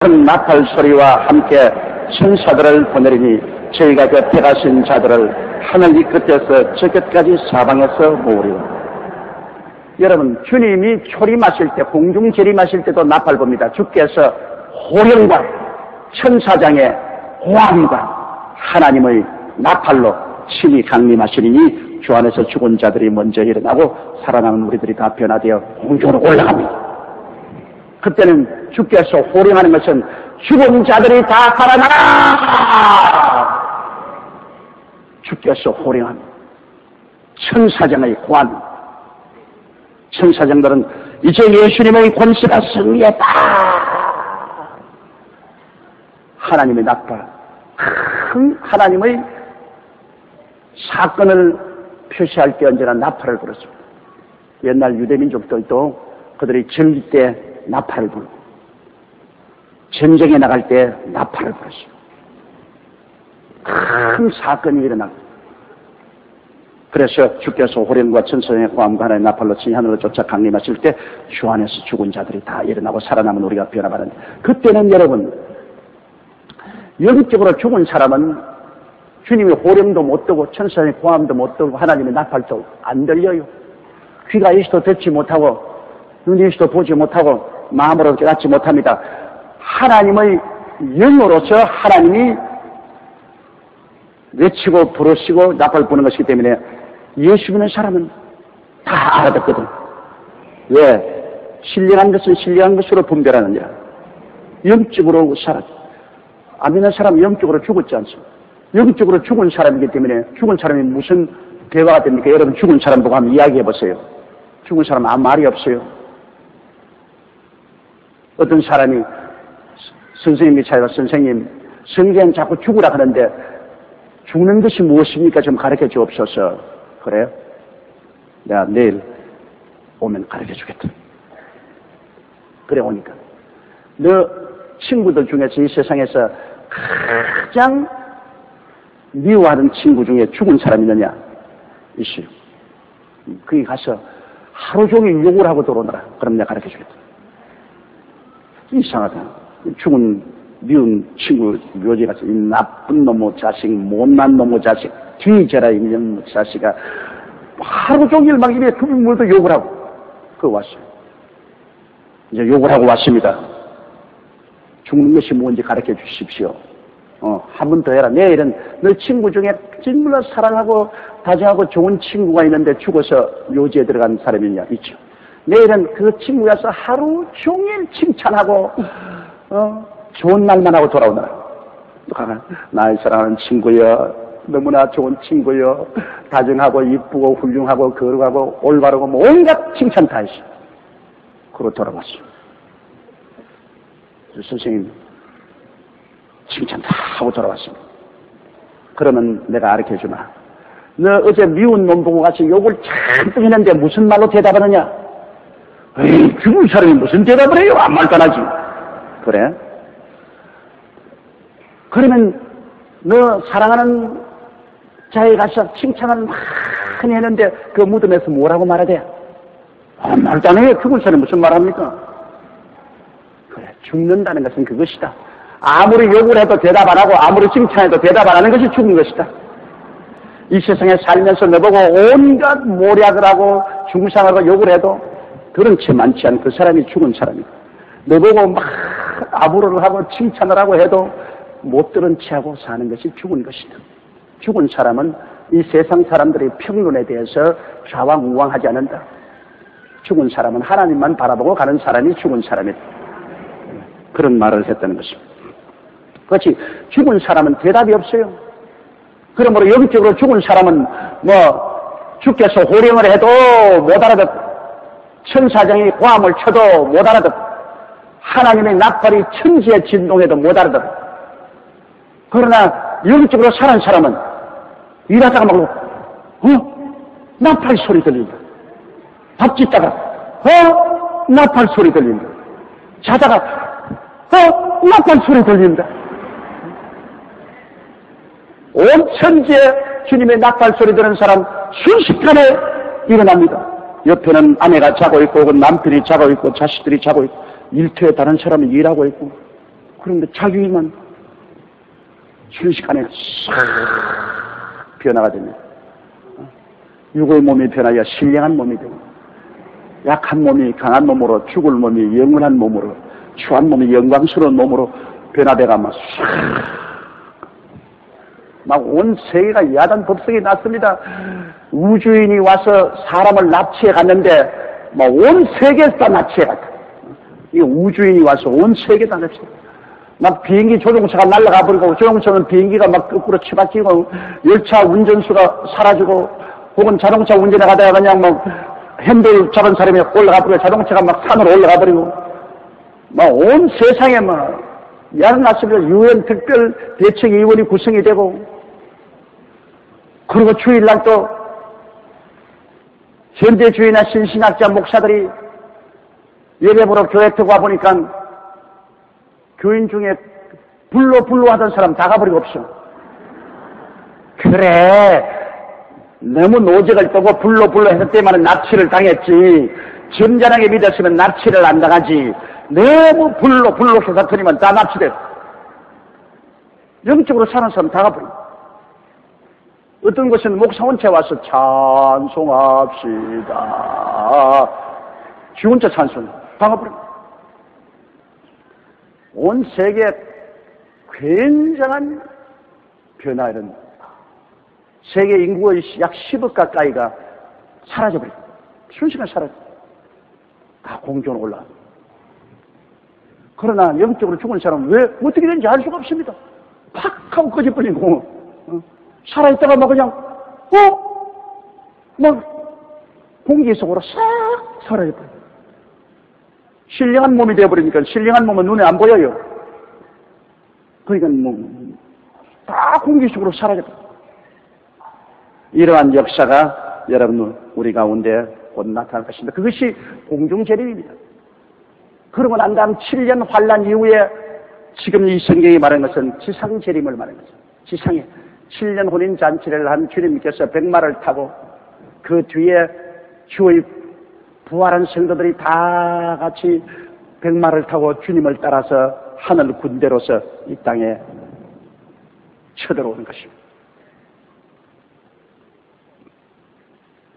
나팔 소리와 함께 천사들을 보내리니 저희가 그 택하신 자들을 하늘이 끝에서 저 끝까지 사방에서 모으리라. 여러분, 주님이 초림하실 때, 공중 재림하실 때도 나팔 봅니다. 주께서 호령과 천사장의 호함과 하나님의 나팔로 친히 강림하시리니 주 안에서 죽은 자들이 먼저 일어나고 살아남은 우리들이 다 변화되어 공중으로 올라갑니다. 그때는 주께서 호령하는 것은 죽은 자들이 다 살아나라! 주께서 호령합니다. 천사장의 호함. 천사장들은 이제 예수님의 권세가 승리했다. 하나님의 나팔, 큰 하나님의 사건을 표시할 때 언제나 나팔을 불었습니다. 옛날 유대민족들도 그들이 즐길 때 나팔을 불고 전쟁에 나갈 때 나팔을 불었습니다. 큰 사건이 일어나고 그래서 주께서 호령과 천사의 호함과 하나의 나팔로 친히 하늘로 쫓아 강림하실 때 주 안에서 죽은 자들이 다 일어나고 살아남은 우리가 변화받는데 그때는 여러분 영적으로 죽은 사람은 주님의 호령도 못 듣고 천사의 호함도 못 듣고 하나님의 나팔도 안 들려요. 귀가 이시도 듣지 못하고 눈이 이시도 보지 못하고 마음으로 깨닫지 못합니다. 하나님의 영으로서 하나님이 외치고 부르시고 나팔 부는 것이기 때문에 예수 믿는 사람은 다 알아듣거든. 왜? 신령한 것은 신령한 것으로 분별하느니라. 영적으로 살아. 안 믿는 사람은 영적으로 죽었지 않습니까? 영적으로 죽은 사람이기 때문에 죽은 사람이 무슨 대화가 됩니까? 여러분 죽은 사람 보고 한번 이야기해 보세요. 죽은 사람은 아무 말이 없어요. 어떤 사람이 선생님이 찾아와 선생님 성경 자꾸 죽으라 하는데 죽는 것이 무엇입니까? 좀 가르쳐 주옵소서. 그래요? 내가 내일 오면 가르쳐 주겠다. 그래 오니까 너 친구들 중에서 이 세상에서 가장 미워하는 친구 중에 죽은 사람이 있느냐? 있어요. 거기 가서 하루 종일 욕을 하고 들어오너라. 그럼 내가 가르쳐 주겠다. 이상하다. 죽은 미운 친구 묘지 가서 이 나쁜 놈의 자식, 못난 놈의 자식, 뒤져라 이놈의 자식아. 하루 종일 막 입에 금이 물도 욕을 하고 그거 왔어요. 이제 욕을 하고 왔습니다. 죽는 것이 뭔지 가르쳐 주십시오. 한 번 더 해라. 내일은 너 친구 중에 정말로 사랑하고 다정하고 좋은 친구가 있는데 죽어서 묘지에 들어간 사람이 있냐? 있죠. 내일은 그 친구야서 하루 종일 칭찬하고 좋은 말만 하고 돌아오느라. 나의 사랑하는 친구여, 너무나 좋은 친구여, 다정하고 이쁘고 훌륭하고 거룩하고 올바르고 뭐 온갖 칭찬 다 했어. 그러고 돌아왔어. 선생님 칭찬 다 하고 돌아왔습니다. 그러면 내가 가르쳐주마. 너 어제 미운 놈 보고 같이 욕을 잔뜩 했는데 무슨 말로 대답하느냐? 에이, 죽은 사람이 무슨 대답을 해요? 아무 말도 안 하지. 그래? 그러면 너 사랑하는 자에 가서 칭찬을 많이 했는데 그 무덤에서 뭐라고 말하대? 아무 말도 안 해요. 죽은 사람이 무슨 말합니까? 그래, 죽는다는 것은 그것이다. 아무리 욕을 해도 대답 안 하고 아무리 칭찬해도 대답 안 하는 것이 죽은 것이다. 이 세상에 살면서 너보고 온갖 모략을 하고 중상하고 욕을 해도 그런 채 많지 않은 그 사람이 죽은 사람이다. 너보고 막 아부를 하고 칭찬을 하고 해도 못 들은 채 하고 사는 것이 죽은 것이다. 죽은 사람은 이 세상 사람들의 평론에 대해서 좌왕우왕하지 않는다. 죽은 사람은 하나님만 바라보고 가는 사람이 죽은 사람이다. 그런 말을 했다는 것입니다. 그렇지, 죽은 사람은 대답이 없어요. 그러므로 영적으로 죽은 사람은 주께서 호령을 해도 못 알아듣고 천사장이 고함을 쳐도 못 알아듣고 하나님의 나팔이 천지에 진동해도 못 알아듣고 그러나 영적으로 사는 사람은 일하다가 막 나팔 소리 들린다. 밥 짓다가 나팔 소리 들린다. 자다가 나팔 소리 들린다. 온 천지에 주님의 나팔 소리 들은 사람 순식간에 일어납니다. 옆에는 아내가 자고 있고 혹은 남편이 자고 있고 자식들이 자고 있고 일터에 다른 사람이 일하고 있고 그런데 자기만 순식간에 싹 변화가 됩니다. 육의 몸이 변하여 신령한 몸이 되고, 약한 몸이 강한 몸으로, 죽을 몸이 영원한 몸으로, 추한 몸이 영광스러운 몸으로 변화돼가 막 온 세계가 야단 법석이 났습니다. 우주인이 와서 사람을 납치해 갔는데 막 온 세계에서 다 납치해 갔다. 이 우주인이 와서 온 세계 다 납치해 갔다. 막 비행기 조종사가 날아가 버리고, 조종사는 비행기가 막 거꾸로 치받기고, 열차 운전수가 사라지고, 혹은 자동차 운전해 가다가 그냥 막 핸들 잡은 사람이 올라가 버리고, 자동차가 막 산으로 올라가 버리고, 막 온 세상에 막 야단 났습니다. 유엔 특별 대책위원이 구성이 되고, 그리고 주일날 또 현대주의나 신신학자 목사들이 예배 보러 교회 들고 와보니까 교인 중에 불로 하던 사람 다 가버리고 없어. 그래, 너무 노적을 떠고 불로 했을 때만은 납치를 당했지, 점잖하게 믿었으면 납치를 안 당하지. 너무 불로 해서 드리면 다 납치돼. 영적으로 사는 사람 다 가버려. 어떤 것은 목사 혼자 와서 찬송합시다. 지 혼자 찬송. 다 가버려. 온 세계에 굉장한 변화는 세계 인구의 약 10억 가까이가 사라져버려. 순식간에 사라져. 다 공존 올라가. 그러나 영적으로 죽은 사람은 왜 어떻게 되는지 알 수가 없습니다. 팍 하고 꺼져버리고, 살아있다가 막 그냥 막 공기 속으로 싹 사라져버려. 신령한 몸이 되어버리니까 신령한 몸은 눈에 안 보여요. 그러니까 다 공기 속으로 사라져버려. 이러한 역사가 여러분 우리 가운데 곧 나타날 것입니다. 그것이 공중재림입니다. 그러고 난 다음 7년 환란 이후에 지금 이 성경이 말하는 것은 지상재림을 말하는 거죠. 지상에 7년 혼인잔치를 한 주님께서 백마를 타고 그 뒤에 주의 부활한 성도들이 다 같이 백마를 타고 주님을 따라서 하늘 군대로서 이 땅에 쳐들어오는 것입니다.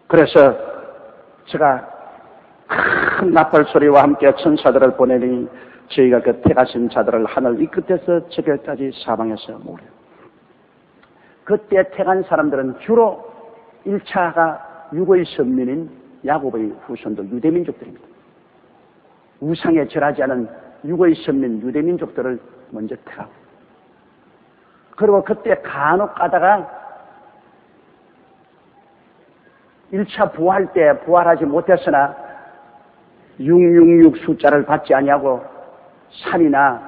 그래서 제가 큰 나팔 소리와 함께 천사들을 보내니 저희가 그 택하신 자들을 하늘 이 끝에서 저 끝까지 사방에서 모으려. 그때 택한 사람들은 주로 1차가 육의 선민인 야곱의 후손들 유대민족들입니다. 우상에 절하지 않은 육의 선민 유대민족들을 먼저 택하고, 그리고 그때 간혹 가다가 1차 부활 때 부활하지 못했으나 666 숫자를 받지 아니하고 산이나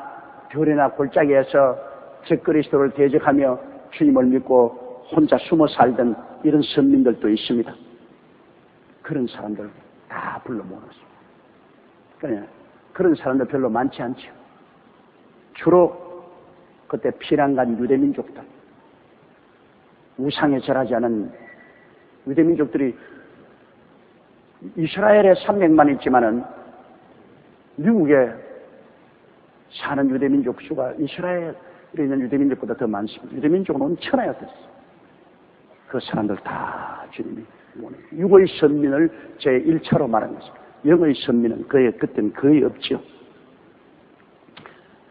들이나 골짜기에서 적그리스도를 대적하며 주님을 믿고 혼자 숨어 살던 이런 선민들도 있습니다. 그런 사람들 다 불러 모았습니다. 그런 사람들 별로 많지 않죠. 주로 그때 피난간 유대민족들, 우상에 절하지 않은 유대민족들이 이스라엘에 300만 있지만은 미국에 사는 유대민족 수가 이스라엘에 있는 유대민족보다 더 많습니다. 유대민족은 온천하였었어요. 그 사람들 다 주님이 원해요. 육의 선민을 제1차로 말한 것입니다. 영의 선민은 그때는 거의 없죠.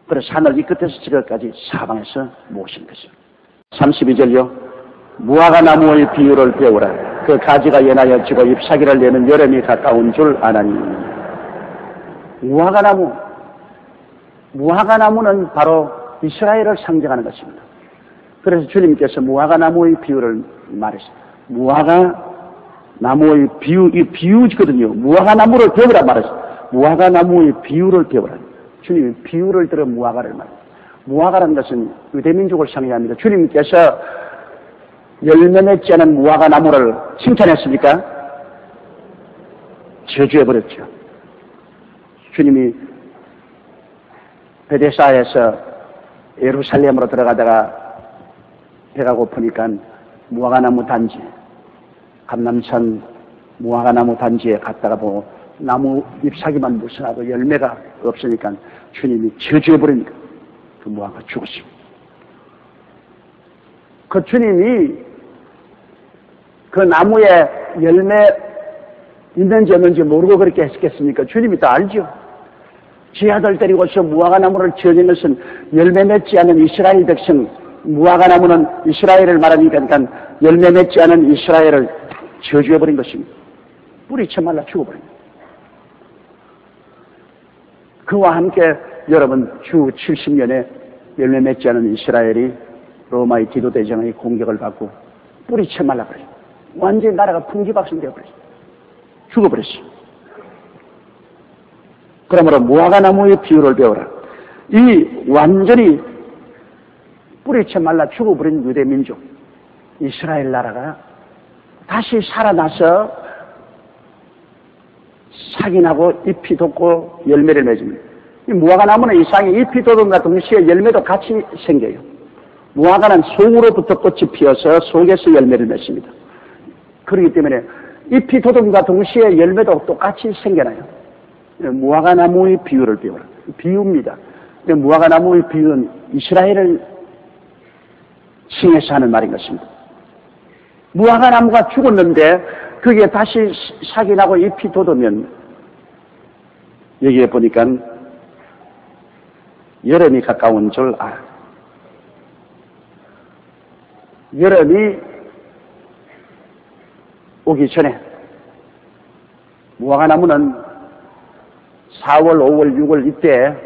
그래서 하늘 이 끝에서 저기까지 사방에서 모신 것입니다. 32절요. 무화과 나무의 비유를 배우라. 그 가지가 연하여 지고 잎사귀를 내는 여름이 가까운 줄 아나니. 무화과 나무는 바로 이스라엘을 상징하는 것입니다. 그래서 주님께서 무화과 나무의 비유를 말했습니다. 무화과 나무의 비유, 이 비유거든요. 무화과 나무를 배우라 말했습니다. 무화과 나무의 비유를 배우라. 주님이 비유를 들어 무화과를 말합니다. 무화과라는 것은 유대민족을 상징합니다. 주님께서 열매 맺지 않은 무화과 나무를 칭찬했습니까? 저주해버렸죠. 주님이 베데사에서 예루살렘으로 들어가다가 배가 고프니까 무화과나무 단지, 감남산 무화과나무 단지에 갔다가 보고 나무 잎사귀만 무성하고 열매가 없으니까 주님이 저주해버리니까 그 무화과가 죽었습니다. 그 주님이 그 나무에 열매 있는지 없는지 모르고 그렇게 했겠습니까? 주님이 다 알죠. 지 아들 데리고서 무화과 나무를 지어낸 것은 열매 맺지 않은 이스라엘 백성, 무화과 나무는 이스라엘을 말하니까 그러니까 열매 맺지 않은 이스라엘을 저주해버린 것입니다. 뿌리 쳐말라 죽어버립니다. 그와 함께 여러분 주 70년에 열매 맺지 않은 이스라엘이 로마의 디도대장의 공격을 받고 뿌리 쳐말라 버렸어요. 완전히 나라가 풍지박산 되어버렸어요. 죽어버렸어요. 그러므로 무화과 나무의 비유를 배워라. 이 완전히 뿌리쳐 말라 죽어버린 유대민족 이스라엘 나라가 다시 살아나서 싹이 나고 잎이 돋고 열매를 맺습니다. 이 무화과 나무는 이상히 잎이 돋음과 동시에 열매도 같이 생겨요. 무화과는 속으로부터 꽃이 피어서 속에서 열매를 맺습니다. 그렇기 때문에 잎이 돋음과 동시에 열매도 똑같이 생겨나요. 무화과 나무의 비유를 배워라. 비유입니다. 무화과 나무의 비유는 이스라엘을 칭해서 하는 말인 것입니다. 무화과 나무가 죽었는데 그게 다시 싹이 나고 잎이 돋으면 여기에 보니까 여름이 가까운 줄 알아. 여름이 오기 전에 무화과 나무는 4월, 5월, 6월 이때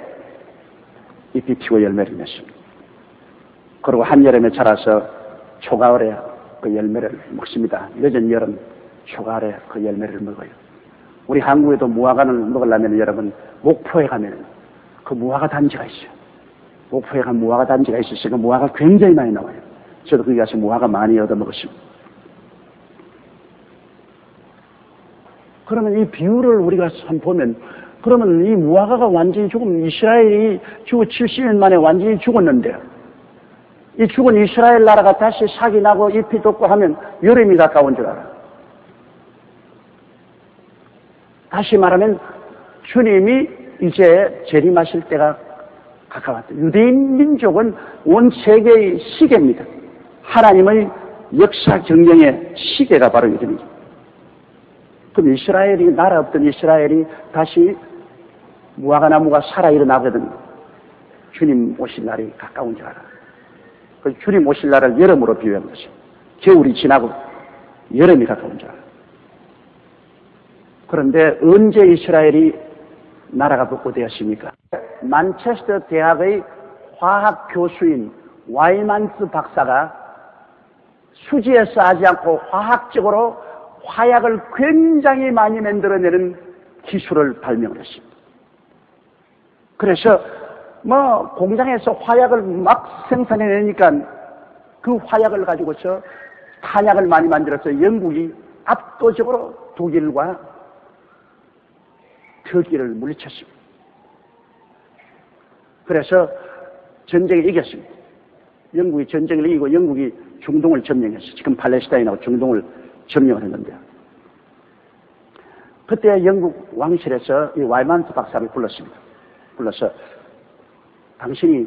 잎이 피고 열매를 맺습니다. 그리고 한여름에 자라서 초가을에 그 열매를 먹습니다. 늦은 여름, 초가을에 그 열매를 먹어요. 우리 한국에도 무화과를 먹으려면 여러분 목포에 가면 그 무화과 단지가 있어요. 목포에 가면 무화과 단지가 있어서 그 무화과 굉장히 많이 나와요. 저도 거기 가서 무화과 많이 얻어먹었습니다. 그러면 이 비유를 우리가 보면 그러면 이 무화과가 완전히 죽으면 이스라엘이 죽어 70년 만에 완전히 죽었는데 이 죽은 이스라엘 나라가 다시 싹이 나고 잎이 돋고 하면 여름이 가까운 줄 알아. 다시 말하면 주님이 이제 재림하실 때가 가까웠다. 유대인 민족은 온 세계의 시계입니다. 하나님의 역사 경영의 시계가 바로 유대민족. 그럼 이스라엘이 나라 없던 이스라엘이 다시 무화과 나무가 살아 일어나거든. 주님 오실 날이 가까운 줄 알아. 그 주님 오실 날을 여름으로 비유한 것이 겨울이 지나고 여름이 가까운 줄 알아. 그런데 언제 이스라엘이 나라가 복구되었습니까? 만체스터 대학의 화학 교수인 와이만스 박사가 수지에 싸지 않고 화학적으로 화약을 굉장히 많이 만들어내는 기술을 발명했습니다. 그래서 공장에서 화약을 막 생산해내니까 그 화약을 가지고서 탄약을 많이 만들어서 영국이 압도적으로 독일과 터키를 물리쳤습니다. 그래서 전쟁에 이겼습니다. 영국이 전쟁을 이기고 영국이 중동을 점령했어요. 지금 팔레스타인하고 중동을 점령을 했는데요. 그때 영국 왕실에서 이 와이만스 박사를 불렀습니다. 불러서 당신이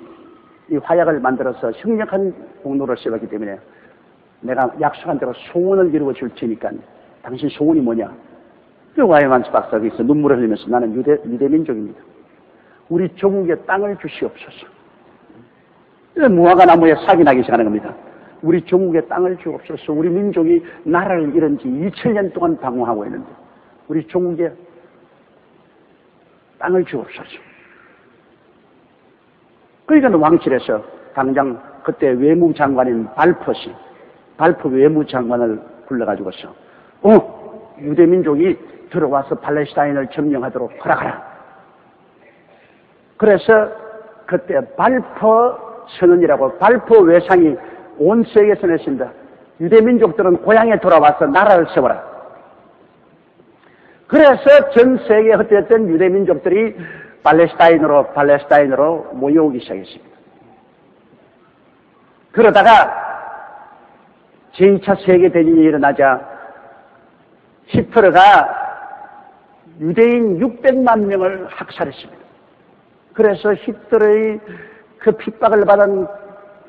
이 화약을 만들어서 혁력한 공로를 세웠기 때문에 내가 약속한 대로 소원을 이루어 줄 테니까 당신 소원이 뭐냐? 그 와이만스 박사가 있어 눈물을 흘리면서 나는 유대민족입니다. 우리 조국에 땅을 주시옵소서. 무화과 나무에 싹이 나기 시작하는 겁니다. 우리 조국에 땅을 주옵소서. 우리 민족이 나라를 잃은 지 2000년 동안 방황하고 있는데 우리 조국에 땅을 주옵소서. 그러니까 왕실에서 당장 그때 외무장관인 발포 외무장관을 불러가지고서 유대민족이 들어와서 팔레스타인을 점령하도록 허락하라. 그래서 그때 발포 선언이라고 발포 외상이 온 세계에서 냈습니다. 유대민족들은 고향에 돌아와서 나라를 세워라. 그래서 전 세계에 흩어졌던 유대민족들이 팔레스타인으로 모여오기 시작했습니다. 그러다가 제2차 세계대전이 일어나자 히틀러가 유대인 600만 명을 학살했습니다. 그래서 히틀러의 그 핍박을 받은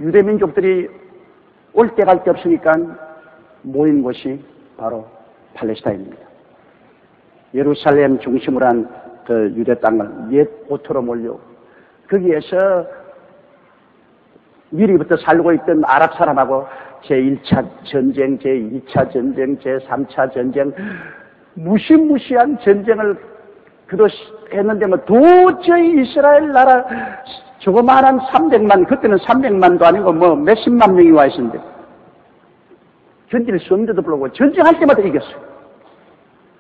유대민족들이 올 때 갈 데 없으니까 모인 곳이 바로 팔레스타인입니다. 예루살렘 중심으로 한 그 유대 땅을 옛 고토로 몰려 거기에서 미리부터 살고 있던 아랍 사람하고 제1차 전쟁, 제2차 전쟁, 제3차 전쟁, 무시무시한 전쟁을 했는데 뭐 도저히 이스라엘 나라 조그마한 300만, 그때는 300만도 아니고 뭐 몇십만 명이 와 있었는데 견딜 수 없는데도 불구하고 전쟁할 때마다 이겼어요.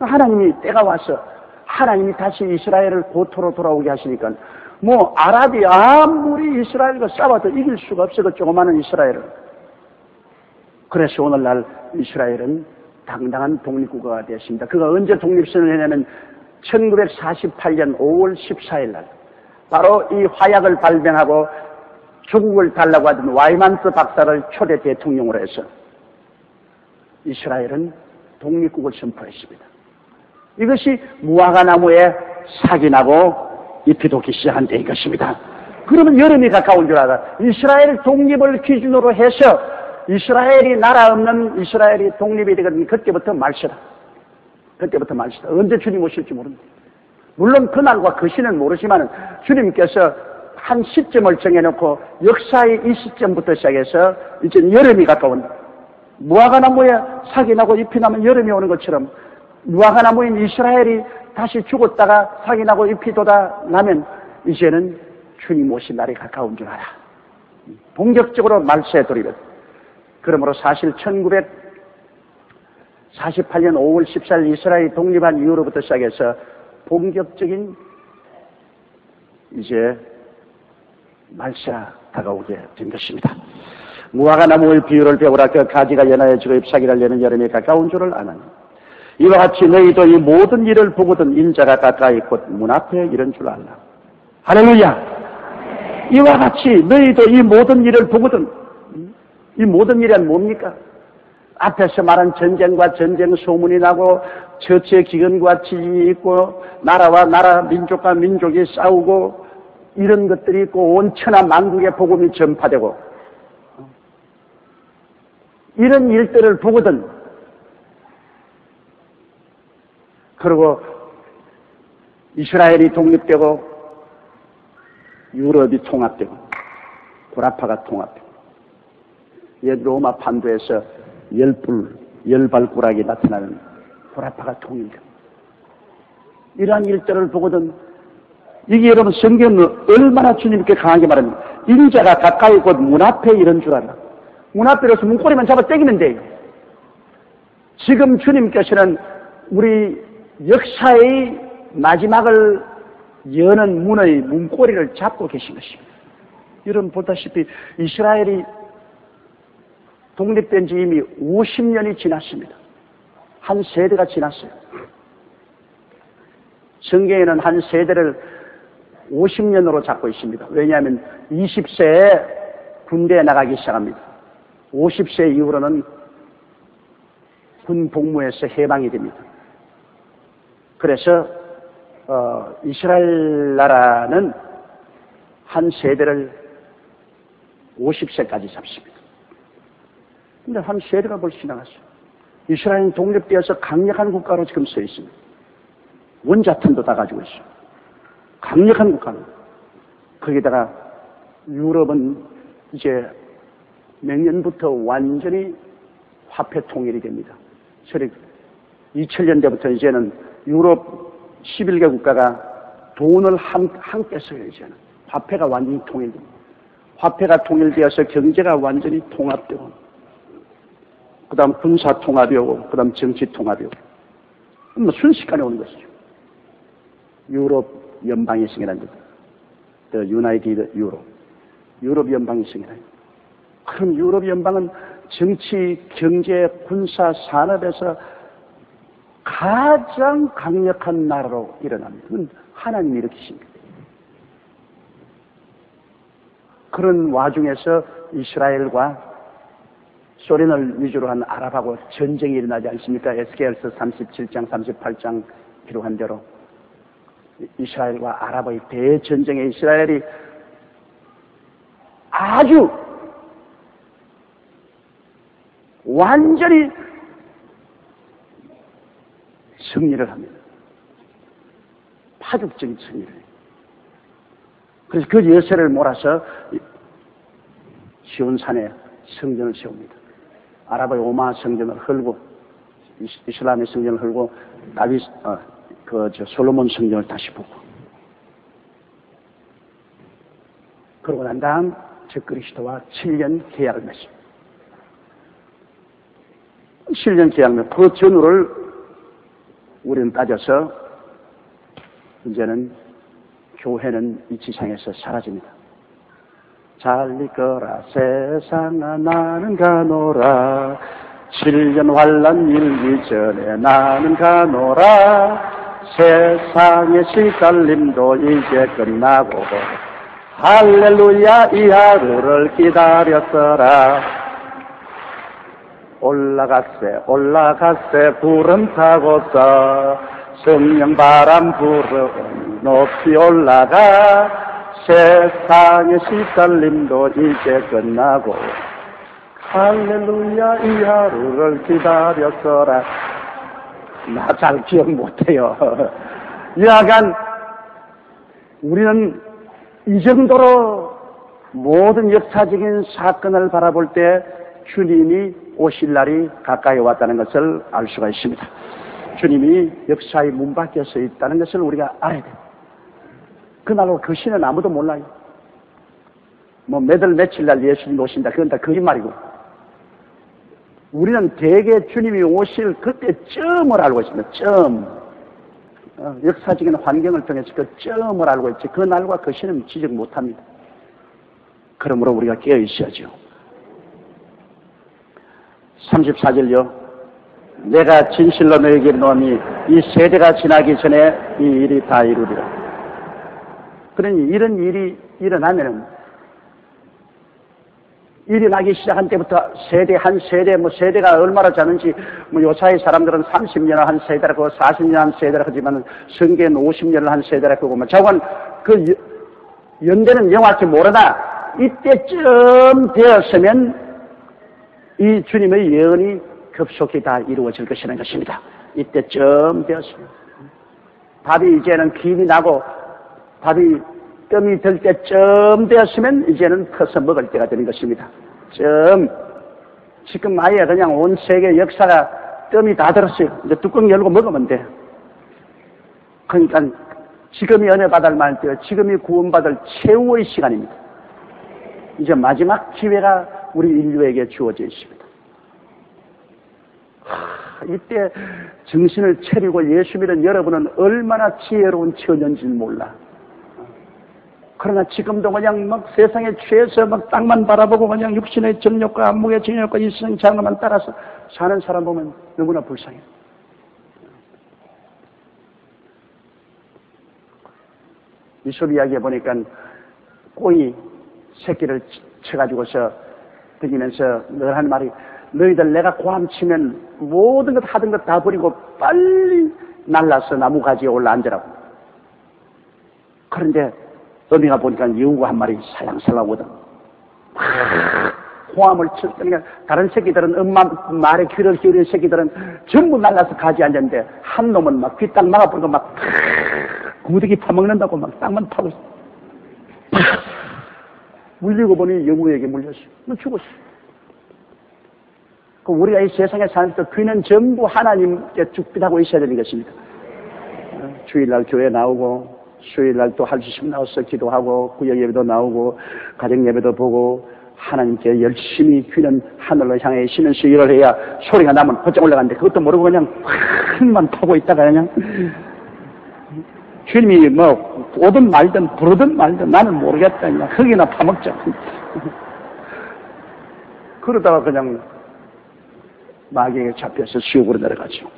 하나님이 때가 와서 하나님이 다시 이스라엘을 고토로 돌아오게 하시니까 뭐 아랍이 아무리 이스라엘과 싸워도 이길 수가 없어, 그 조그마한 이스라엘을. 그래서 오늘날 이스라엘은 당당한 독립국가가 되었습니다. 그가 언제 독립선을 했냐면 1948년 5월 14일 날 바로 이 화약을 발명하고 조국을 달라고 하던 와이만스 박사를 초대 대통령으로 해서 이스라엘은 독립국을 선포했습니다. 이것이 무화과 나무에 사기 나고 잎이 돋기 시작한 때인 것입니다. 그러면 여름이 가까운 줄 알아. 이스라엘 독립을 기준으로 해서 이스라엘이 나라 없는 이스라엘이 독립이 되거든. 그때부터 말시다. 그때부터 말시다. 언제 주님 오실지 모릅니다. 물론 그날과 그 시는 모르지만 주님께서 한 시점을 정해놓고 역사의 이 시점부터 시작해서 이제 여름이 가까운, 무화과 나무에 사기 나고 잎이 나면 여름이 오는 것처럼 무화과 나무인 이스라엘이 다시 죽었다가 사기 나고 잎이 돋아 나면 이제는 주님 오신 날이 가까운 줄 알아. 본격적으로 말세에 돌입했. 그러므로 사실 1948년 5월 14일 이스라엘이 독립한 이후로부터 시작해서 본격적인 이제 말세가 다가오게 된 것입니다. 무화과 나무의 비유를 배우라. 그 가지가 연하여지고 잎사귀 달려는 여름이 가까운 줄을 아나니 이와 같이 너희도 이 모든 일을 보거든 인자가 가까이 곧 문 앞에 이런 줄 알라. 할렐루야. 이와 같이 너희도 이 모든 일을 보거든. 이 모든 일은 뭡니까? 앞에서 말한 전쟁과 전쟁 소문이 나고 처치의 기근과 지진이 있고 나라와 나라, 민족과 민족이 싸우고 이런 것들이 있고 온 천하 만국의 복음이 전파되고 이런 일들을 보거든. 그리고 이스라엘이 독립되고 유럽이 통합되고 구라파가 통합되고 옛 로마 판도에서 열발꾸락이 나타나는 구라파가 통일되고 이러한 일들을 보거든. 이게 여러분 성경은 얼마나 주님께 강하게 말합니다. 인자가 가까이 곧 문 앞에 이런 줄 알아. 문 앞에로서 문고리만 잡아 당기면 돼요. 지금 주님께서는 우리 역사의 마지막을 여는 문의 문고리를 잡고 계신 것입니다. 여러분 보다시피 이스라엘이 독립된 지 이미 50년이 지났습니다. 한 세대가 지났어요. 성경에는 한 세대를 50년으로 잡고 있습니다. 왜냐하면 20세에 군대에 나가기 시작합니다. 50세 이후로는 군 복무에서 해방이 됩니다. 그래서 이스라엘 나라는 한 세대를 50세까지 잡습니다. 근데 한 세대가 벌써 지나갔어요. 이스라엘은 독립되어서 강력한 국가로 지금 서 있습니다. 원자탄도 다 가지고 있어요. 강력한 국가로. 거기다가 유럽은 이제 내년부터 완전히 화폐 통일이 됩니다. 2000년대부터 이제는 유럽 11개 국가가 돈을 함께 써요. 이제는 화폐가 완전히 통일됩니다. 화폐가 통일되어서 경제가 완전히 통합되고 그 다음 군사 통합이 오고 그 다음 정치 통합이 오고 뭐 순식간에 오는 것이죠. 유럽 연방이 생겨난 겁니다. The United Europe. 유럽 연방이 생겨나요. 그럼 유럽 연방은 정치, 경제, 군사, 산업에서 가장 강력한 나라로 일어납니다. 그건 하나님이 일으키십니다. 그런 와중에서 이스라엘과 소련을 위주로 한 아랍하고 전쟁이 일어나지 않습니까? 에스겔서 37장, 38장 기록한 대로 이스라엘과 아랍의 대전쟁에 이스라엘이 아주 완전히 승리를 합니다. 파격적인 승리를 해요. 그래서 그 여세를 몰아서 시온산에 성전을 세웁니다. 아랍의 오마 성전을 헐고 이슬람의 성전을 헐고 다윗 솔로몬 성전을 다시 보고 그러고 난 다음 저 그리스도와 7년 계약을 맺습니다. 7년 계약을 그 전후를 우리는 따져서 이제는 교회는 이 지상에서 사라집니다. 잘 있거라 세상아 나는 가노라 7년 환란 일기 전에 나는 가노라 세상의 시달림도 이제 끝나고 할렐루야 이 하루를 기다렸더라 올라갔세 구름 타고서 성령 바람 불어 높이 올라가 세상의 시달림도 이제 끝나고 할렐루야 이 하루를 기다렸어라. 나 잘 기억 못해요. 여하간 우리는 이 정도로 모든 역사적인 사건을 바라볼 때 주님이 오실 날이 가까이 왔다는 것을 알 수가 있습니다. 주님이 역사의 문 밖에 서 있다는 것을 우리가 알아야 돼요. 그날로 그 시는 아무도 몰라요. 몇 월 며칠 날 예수님 오신다. 그건 다 거짓말이고. 우리는 대개 주님이 오실 그때쯤을 알고 있습니다. 역사적인 환경을 통해서 그 쯤을 알고 있지. 그 날과 그 시는 지적 못합니다. 그러므로 우리가 깨어 있어야죠. 34절요. 내가 진실로 너에게 이르노니 이 세대가 지나기 전에 이 일이 다 이루리라. 그러니 이런 일이 일이 나기 시작한 때부터 한 세대가 얼마나 자는지, 요사이 사람들은 30년을 한 세대라고, 40년 한 세대라고 하지만, 성경은 50년을 한 세대라고 하고, 저건 그 연대는 영화할지 모르나, 이때쯤 되었으면, 이 주님의 예언이 급속히 다 이루어질 것이라는 것입니다. 이때쯤 되었으면. 밥이 이제는 김이 나고, 밥이 뜸이 들 때쯤 되었으면 이제는 커서 먹을 때가 되는 것입니다. 지금 아예 그냥 온 세계 역사가 뜸이 다 들었어요. 이제 뚜껑 열고 먹으면 돼. 그러니까 지금이 은혜 받을 말 때, 지금이 구원받을 최후의 시간입니다. 이제 마지막 기회가 우리 인류에게 주어져 있습니다. 이때 정신을 차리고 예수 믿는 여러분은 얼마나 지혜로운 처녀인지 몰라. 그러나 지금도 그냥 막 세상에 취해서 막 땅만 바라보고 그냥 육신의 정욕과 안목의 정욕과 일생 장엄만 따라서 사는 사람 보면 너무나 불쌍해. 이솝 이야기에 보니까 꽁이 새끼를 쳐가지고서 다니면서 늘 하는 말이, 너희들 내가 고함 치면 모든 것 하던 것 다 버리고 빨리 날라서 나무 가지에 올라 앉으라고. 그런데 어미가 보니까 여우가 한 마리 살랑살랑 오거든. 호함을 칠 때니까 다른 새끼들은 엄마 말에 귀를 기울인 새끼들은 전부 날라서 가지 앉았는데 한 놈은 막 귀 딱 막아버리고 막 구더기 파먹는다고 막 땅만 파고 있어. 물리고 보니 여우에게 물렸어. 죽었어. 우리가 이 세상에 살면서 귀는 전부 하나님께 죽빗하고 있어야 되는 것입니다. 주일날 교회 나오고 수요일날 또 할 수 있으면 나와서 기도하고 구역 예배도 나오고 가정 예배도 보고 하나님께 열심히 귀는 하늘로 향해 쉬면서 일을 해야 소리가 나면 번쩍 올라가는데 그것도 모르고 그냥 흙만 파고 있다가 그냥 주님이 뭐 오든 말든 부르든 말든 나는 모르겠다 그냥 흙이나 파먹자. 그러다가 그냥 마귀에게 잡혀서 지옥으로 내려가죠.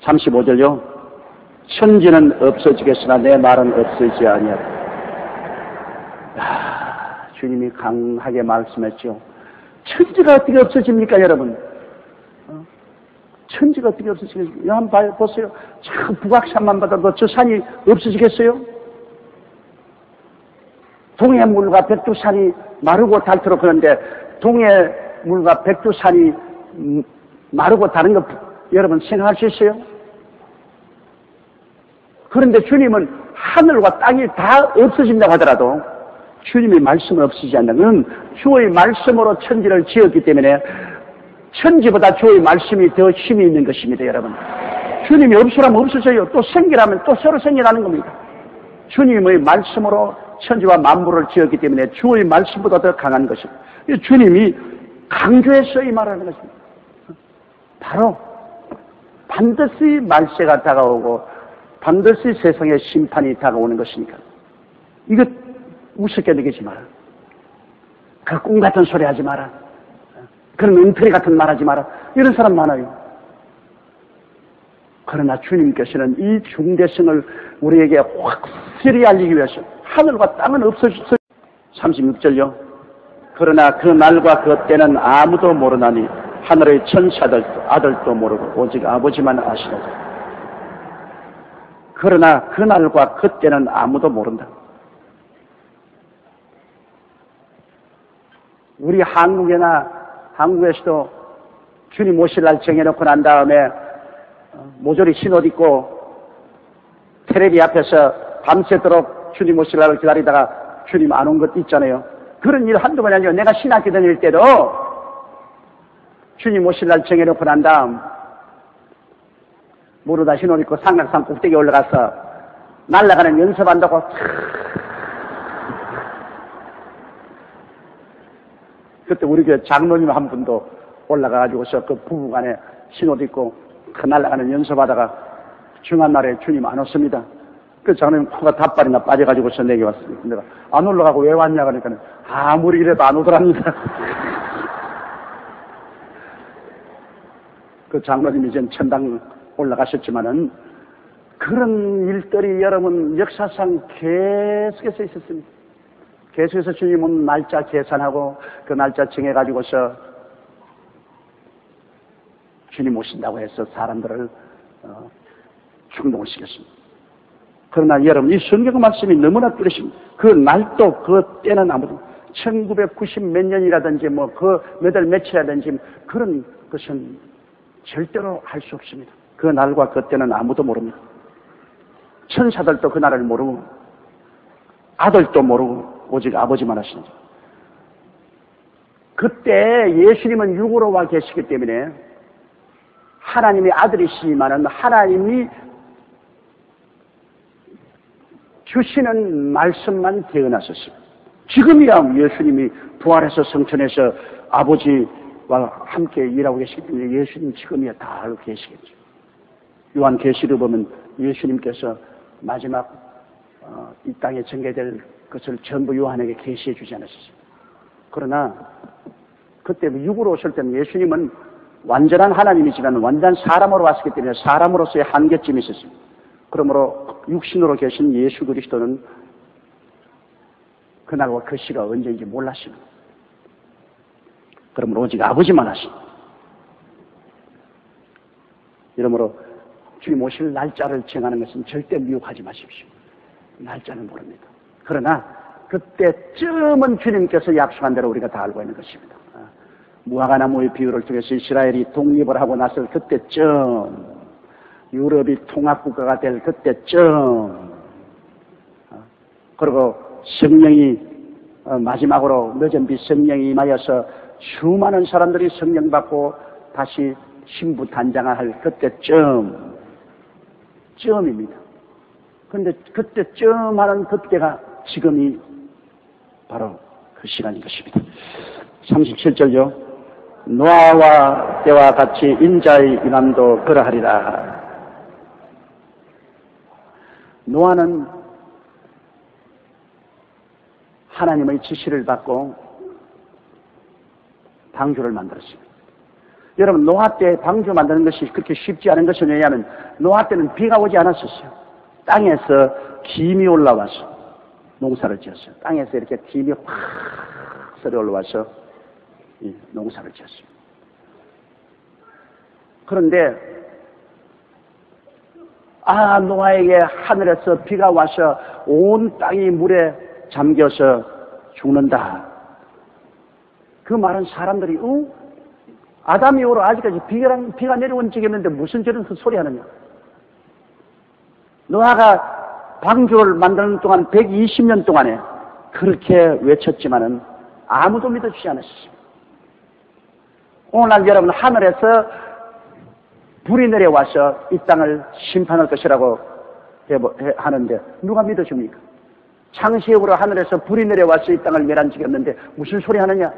35절요. 천지는 없어지겠으나 내 말은 없어지지 아니하리라. 주님이 강하게 말씀했죠. 천지가 어떻게 없어집니까, 여러분? 천지가 어떻게 없어지겠습니까? 한번 보세요. 참 북악산만 받아도 저 산이 없어지겠어요? 동해 물과 백두산이 마르고 닳도록 그런데 동해 물과 백두산이 마르고 닳는 거 여러분 생각할 수 있어요? 그런데 주님은 하늘과 땅이 다 없어진다고 하더라도 주님의 말씀은 없어지지 않는 주의 말씀으로 천지를 지었기 때문에 천지보다 주의 말씀이 더 힘이 있는 것입니다, 여러분. 주님이 없으라면 없어져요. 또 생기라면 또 새로 생겨나는 겁니다. 주님의 말씀으로 천지와 만물을 지었기 때문에 주의 말씀보다 더 강한 것입니다. 주님이 강조해서 이 말하는 것입니다. 바로 반드시 말세가 다가오고 반드시 세상의 심판이 다가오는 것이니까 이거 우습게 느끼지 마라. 그 꿈 같은 소리 하지 마라. 그런 엉터리 같은 말 하지 마라. 이런 사람 많아요. 그러나 주님께서는 이 중대성을 우리에게 확실히 알리기 위해서 하늘과 땅은 없어졌어요. 36절요. 그러나 그 날과 그 때는 아무도 모르나니 하늘의 천사들도 아들도 모르고 오직 아버지만 아시노라. 그러나 그 날과 그 때는 아무도 모른다. 우리 한국에서도 주님 오실 날 정해놓고 난 다음에 모조리 신옷 입고 텔레비 앞에서 밤새도록 주님 오실 날을 기다리다가 주님 안 온 것도 있잖아요. 그런 일 한두 번이 아니고 내가 신학교 다닐 때도 주님 오실 날 정해놓고 난 다음 모르다 신옷 입고 삼각산 꼭대기 올라가서 날아가는 연습한다고 그때 우리 교회 장로님 한 분도 올라가가지고서 그 부부간에 신옷 입고 그 날아가는 연습하다가 중한 날에 주님 안 왔습니다. 그 장로님 코가 닷발이나 빠져가지고서 내게 왔습니다. 내가 안 올라가고 왜 왔냐 그러니까 아무리 이래도 안 오더랍니다. 그 장로님이 이제 천당 올라가셨지만은 그런 일들이 여러분 역사상 계속해서 있었습니다. 계속해서 주님은 날짜 계산하고 그 날짜 정해가지고서 주님 오신다고 해서 사람들을 충동을 시켰습니다. 그러나 여러분 이 성경 말씀이 너무나 뚜렷습니다. 그 날도 그 때는 아무도 1990 몇 년이라든지 뭐 그 몇 월 며칠이라든지 그런 것은 절대로 할 수 없습니다. 그 날과 그 때는 아무도 모릅니다. 천사들도 그 날을 모르고 아들도 모르고 오직 아버지만 하시는 줄. 그때 예수님은 육으로 와 계시기 때문에 하나님의 아들이시지만은 하나님이 주시는 말씀만 태어났었습니다. 지금이야 예수님이 부활해서 성천에서 아버지와 함께 일하고 계시기 때문에 예수님 지금이야 다 알고 계시겠죠. 요한계시를 보면 예수님께서 마지막 이 땅에 전개될 것을 전부 요한에게 계시해 주지 않았습니다. 그러나 그때 육으로 오실 때는 예수님은 완전한 하나님이지만 완전한 사람으로 왔기 때문에 사람으로서의 한계점이 있었습니다. 그러므로 육신으로 계신 예수 그리스도는 그날과 그 시가 언제인지 몰랐습니다. 그러므로 오직 아버지만 하십니다. 이러므로 주님 오실 날짜를 정하는 것은 절대 미혹하지 마십시오. 날짜는 모릅니다. 그러나 그때쯤은 주님께서 약속한 대로 우리가 다 알고 있는 것입니다. 무화과나무의 비유를 통해서 이스라엘이 독립을 하고 나서 그때쯤 유럽이 통합국가가 될 그때쯤 그리고 성령이 마지막으로 늦은 빛 성령이 임하여서 수많은 사람들이 성령 받고 다시 신부단장을 할 그때쯤입니다. 그런데 그때쯤 하는 그때가 지금이 바로 그 시간인 것입니다. 37절요. 노아와 때와 같이 인자의 임함도 그러하리라. 노아는 하나님의 지시를 받고 방주를 만들었습니다. 여러분 노아 때 방주 만드는 것이 그렇게 쉽지 않은 것은 왜냐하면 노아 때는 비가 오지 않았었어요. 땅에서 김이 올라와서 농사를 지었어요. 땅에서 이렇게 김이 확 썰어 올라와서 농사를 지었습니다. 그런데 노아에게 하늘에서 비가 와서 온 땅이 물에 잠겨서 죽는다. 그 말은 사람들이 아담 이후로 아직까지 비가 내려온 적이 없는데 무슨 저런 소리 하느냐. 노아가 방주를 만드는 동안 120년 동안에 그렇게 외쳤지만은 아무도 믿어주지 않았습니다. 오늘날 여러분 하늘에서 불이 내려와서 이 땅을 심판할 것이라고 하는데 누가 믿어줍니까? 창세기로 하늘에서 불이 내려와서 이 땅을 멸한지겼는데 무슨 소리 하느냐?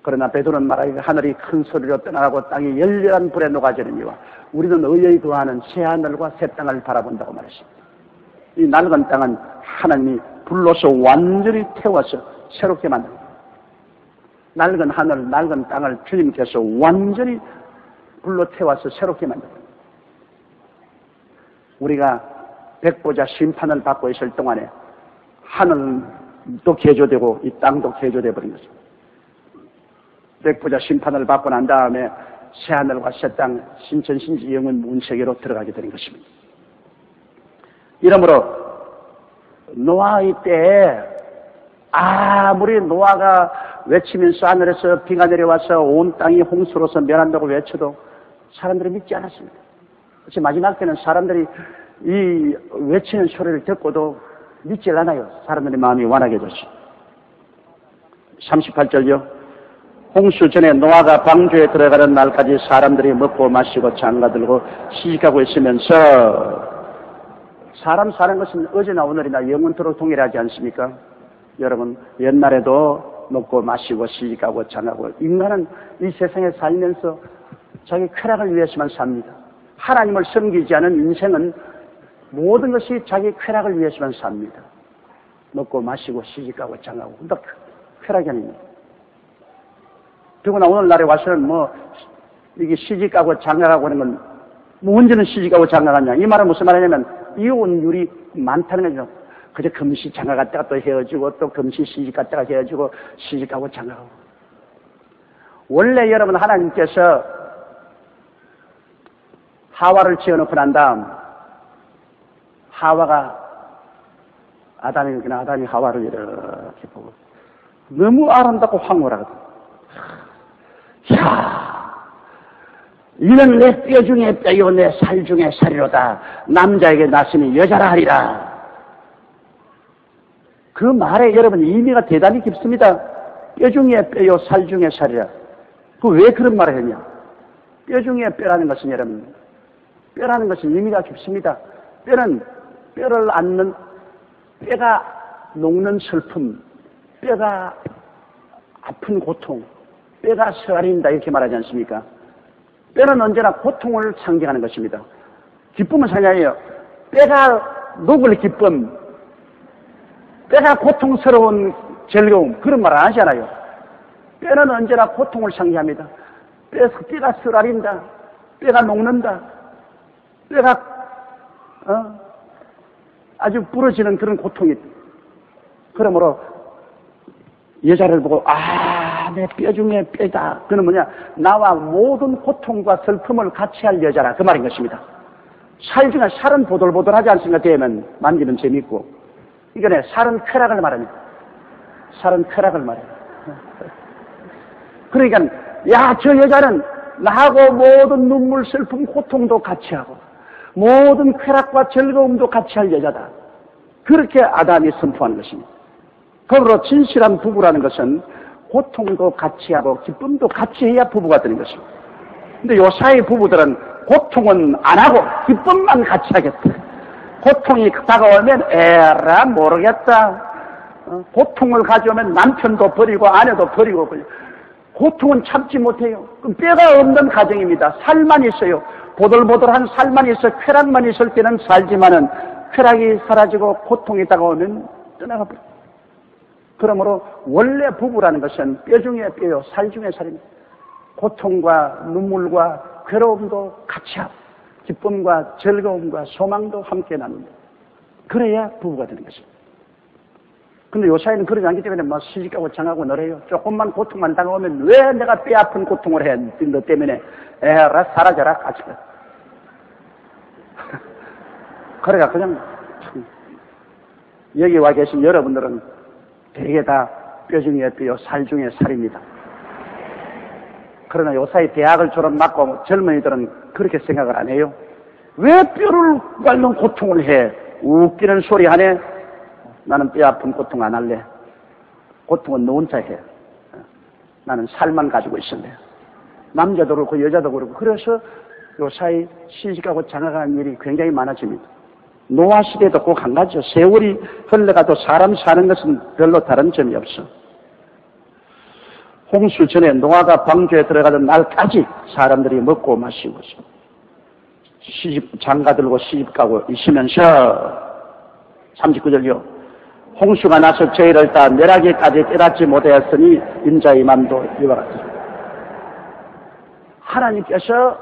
그러나 베드로는 말하기를 하늘이 큰 소리로 떠나가고 땅이 열렬한 불에 녹아지느니와 우리는 의에 거하는 새 하늘과 새 땅을 바라본다고 말했습니다. 이 낡은 땅은 하나님이 불로서 완전히 태워서 새롭게 만듭니다. 낡은 하늘, 낡은 땅을 주님께서 완전히 불로 태워서 새롭게 만듭니다. 우리가 백보자 심판을 받고 있을 동안에 하늘도 개조되고 이 땅도 개조되어 버린 것입니다. 백보자 심판을 받고 난 다음에 새하늘과 새 땅, 신천신지 영원 문세계로 들어가게 되는 것입니다. 이러므로 노아의 때에 아무리 노아가 외치면서 하늘에서 비가 내려와서 온 땅이 홍수로서 멸한다고 외쳐도 사람들이 믿지 않았습니다. 그래서 마지막 때는 사람들이 이 외치는 소리를 듣고도 믿지 않아요. 사람들의 마음이 완악해졌죠. 38절요. 홍수 전에 노아가 방주에 들어가는 날까지 사람들이 먹고 마시고 장가들고 시집가고 있으면서 사람 사는 것은 어제나 오늘이나 영원토록 동일하지 않습니까? 여러분 옛날에도 먹고 마시고 시집가고 장가고 인간은 이 세상에 살면서 자기 쾌락을 위해서만 삽니다. 하나님을 섬기지 않은 인생은 모든 것이 자기 쾌락을 위해서만 삽니다. 먹고 마시고 시집가고 장가고 또 쾌락이 아닙니다. 더구나 오늘날에 와서는 이게 시집가고 장가가고 하는 건, 언제는 시집가고 장가갔냐. 이 말은 무슨 말이냐면, 이혼율이 많다는 거죠. 그저 금시 장가 갔다가 또 헤어지고, 또 금시 시집 갔다가 헤어지고, 시집가고 장가가고. 원래 여러분 하나님께서 하와를 지어놓고 난 다음, 하와가 아담이 하와를 이렇게 보고, 너무 아름답고 황홀하거든. 야, 이는 내 뼈 중에 뼈요 내 살 중에 살이로다. 남자에게 낳으니 여자라 하리라. 그 말에 여러분 의미가 대단히 깊습니다. 뼈 중에 뼈요 살 중에 살이라. 그 왜 그런 말을 했냐? 뼈 중에 뼈라는 것은 여러분, 뼈라는 것은 의미가 깊습니다. 뼈는 뼈를 앓는, 뼈가 녹는 슬픔, 뼈가 아픈 고통, 뼈가 쓰라린다 이렇게 말하지 않습니까? 뼈는 언제나 고통을 상징하는 것입니다. 기쁨은 상징해요. 뼈가 녹을 기쁨, 뼈가 고통스러운 즐거움 그런 말 안 하잖아요. 뼈는 언제나 고통을 상징합니다. 뼈가 쓰라린다, 뼈가 녹는다, 뼈가 아주 부러지는 그런 고통이. 그러므로 여자를 보고 내 뼈 중에 뼈다. 그는 뭐냐? 나와 모든 고통과 슬픔을 같이 할 여자라. 그 말인 것입니다. 살 중에 살은 보들보들하지 않습니까? 되면 만지면 재밌고. 이거네, 살은 쾌락을 말합니다. 살은 쾌락을 말해요. 그러니까 저 여자는 나하고 모든 눈물, 슬픔, 고통도 같이 하고 모든 쾌락과 즐거움도 같이 할 여자다. 그렇게 아담이 선포하는 것입니다. 그러므로 진실한 부부라는 것은 고통도 같이 하고 기쁨도 같이 해야 부부가 되는 것입니다. 근데 요사이 부부들은 고통은 안 하고 기쁨만 같이 하겠다. 고통이 다가오면 에라 모르겠다. 고통을 가져오면 남편도 버리고 아내도 버리고 고통은 참지 못해요. 그럼 뼈가 없는 가정입니다. 살만 있어요. 보들보들한 살만 있어 쾌락만 있을 때는 살지만은 쾌락이 사라지고 고통이 다가오면 떠나가 버려요. 그러므로 원래 부부라는 것은 뼈 중에 뼈요, 살 중에 살입니다. 고통과 눈물과 괴로움도 같이 하고 기쁨과 즐거움과 소망도 함께 나눕니다. 그래야 부부가 되는 것입니다. 근데 요사이는 그러지 않기 때문에 시집가고 장하고 노래요. 조금만 고통만 당하면 왜 내가 뼈 아픈 고통을 해? 너 때문에 에라 사라져라 같이 가. 그래가 그냥 여기 와 계신 여러분들은 되게 다 뼈 중에 뼈, 살 중에 살입니다. 그러나 요사이 대학을 졸업 맞고 젊은이들은 그렇게 생각을 안 해요. 왜 뼈를 앓는 고통을 해? 웃기는 소리 하네. 나는 뼈 아픈 고통 안 할래. 고통은 너 혼자 해. 나는 살만 가지고 있을래. 남자도 그렇고 여자도 그렇고. 그래서 요사이 시집가고 장가가는 일이 굉장히 많아집니다. 노화 시대도 꼭 한 가지죠. 세월이 흘러가도 사람 사는 것은 별로 다른 점이 없어. 홍수 전에 노아가 방주에 들어가던 날까지 사람들이 먹고 마시고 장가들고 시집가고 있으면서 39절요. 홍수가 나서 저희를 다 멸하기까지 깨닫지 못하였으니 인자의 맘도 이와 같습니다. 하나님께서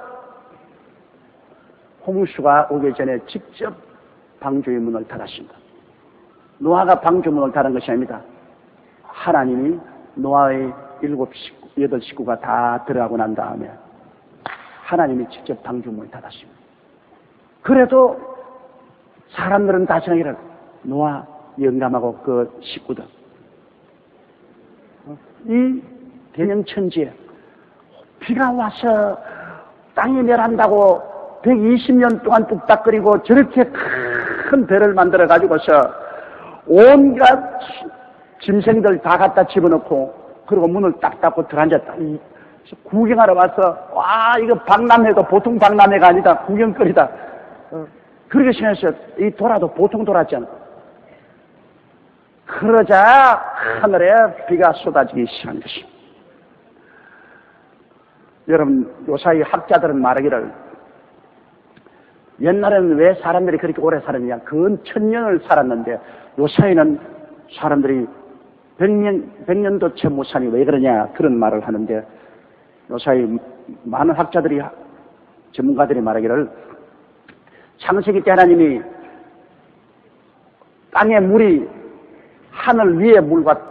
홍수가 오기 전에 직접 방주의 문을 닫았습니다. 노아가 방주 문을 닫은 것이 아닙니다. 하나님이 노아의 7, 8 식구가 다 들어가고 난 다음에 하나님이 직접 방주 문을 닫았습니다. 그래도 사람들은 다 생각해요. 노아 영감하고 그 식구들. 이 대명천지에 비가 와서 땅이 멸한다고 120년 동안 뚝딱거리고 저렇게 큰 배를 만들어가지고서 온갖 짐승들 다 갖다 집어넣고 그리고 문을 딱 닫고 들어앉았다. 구경하러 와서 와 이거 박람회도 보통 박람회가 아니다. 구경거리다. 그렇게 생각했어요. 이 도라도 보통 도라지 않아. 그러자 하늘에 비가 쏟아지기 시작한 것입니다. 여러분 요사이 학자들은 말하기를 옛날에는 왜 사람들이 그렇게 오래 살았느냐. 근 1000년을 살았는데 요사이는 사람들이 100년도 채 못 사니 왜 그러냐 그런 말을 하는데 요사이 많은 학자들이 전문가들이 말하기를 창세기 때 하나님이 땅의 물이 하늘 위의 물과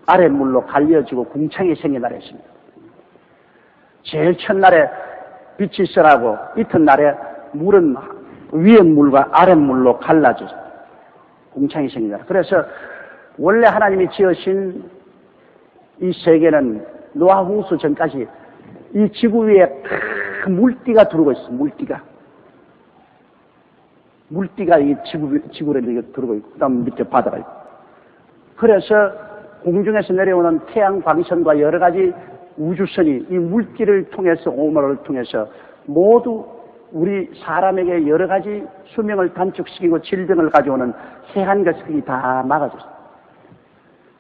아래 물로 갈려지고 궁창이 생겨나려 했습니다. 제일 첫날에 빛이 있으라고 이튿날에 물은 위의 물과 아래 물로 갈라져 궁창이 생겨나려. 그래서 원래 하나님이 지으신 이 세계는 노아 홍수 전까지 이 지구 위에 큰 물띠가 두르고 있어. 물띠가 이 지구를 이렇게 두르고 있고 그다음 밑에 바다가 있고. 그래서 공중에서 내려오는 태양 광선과 여러 가지 우주선이 이 물기를 통해서 오물을 통해서 모두 우리 사람에게 여러 가지 수명을 단축시키고 질병을 가져오는 해한 것들이 다 막아졌어요.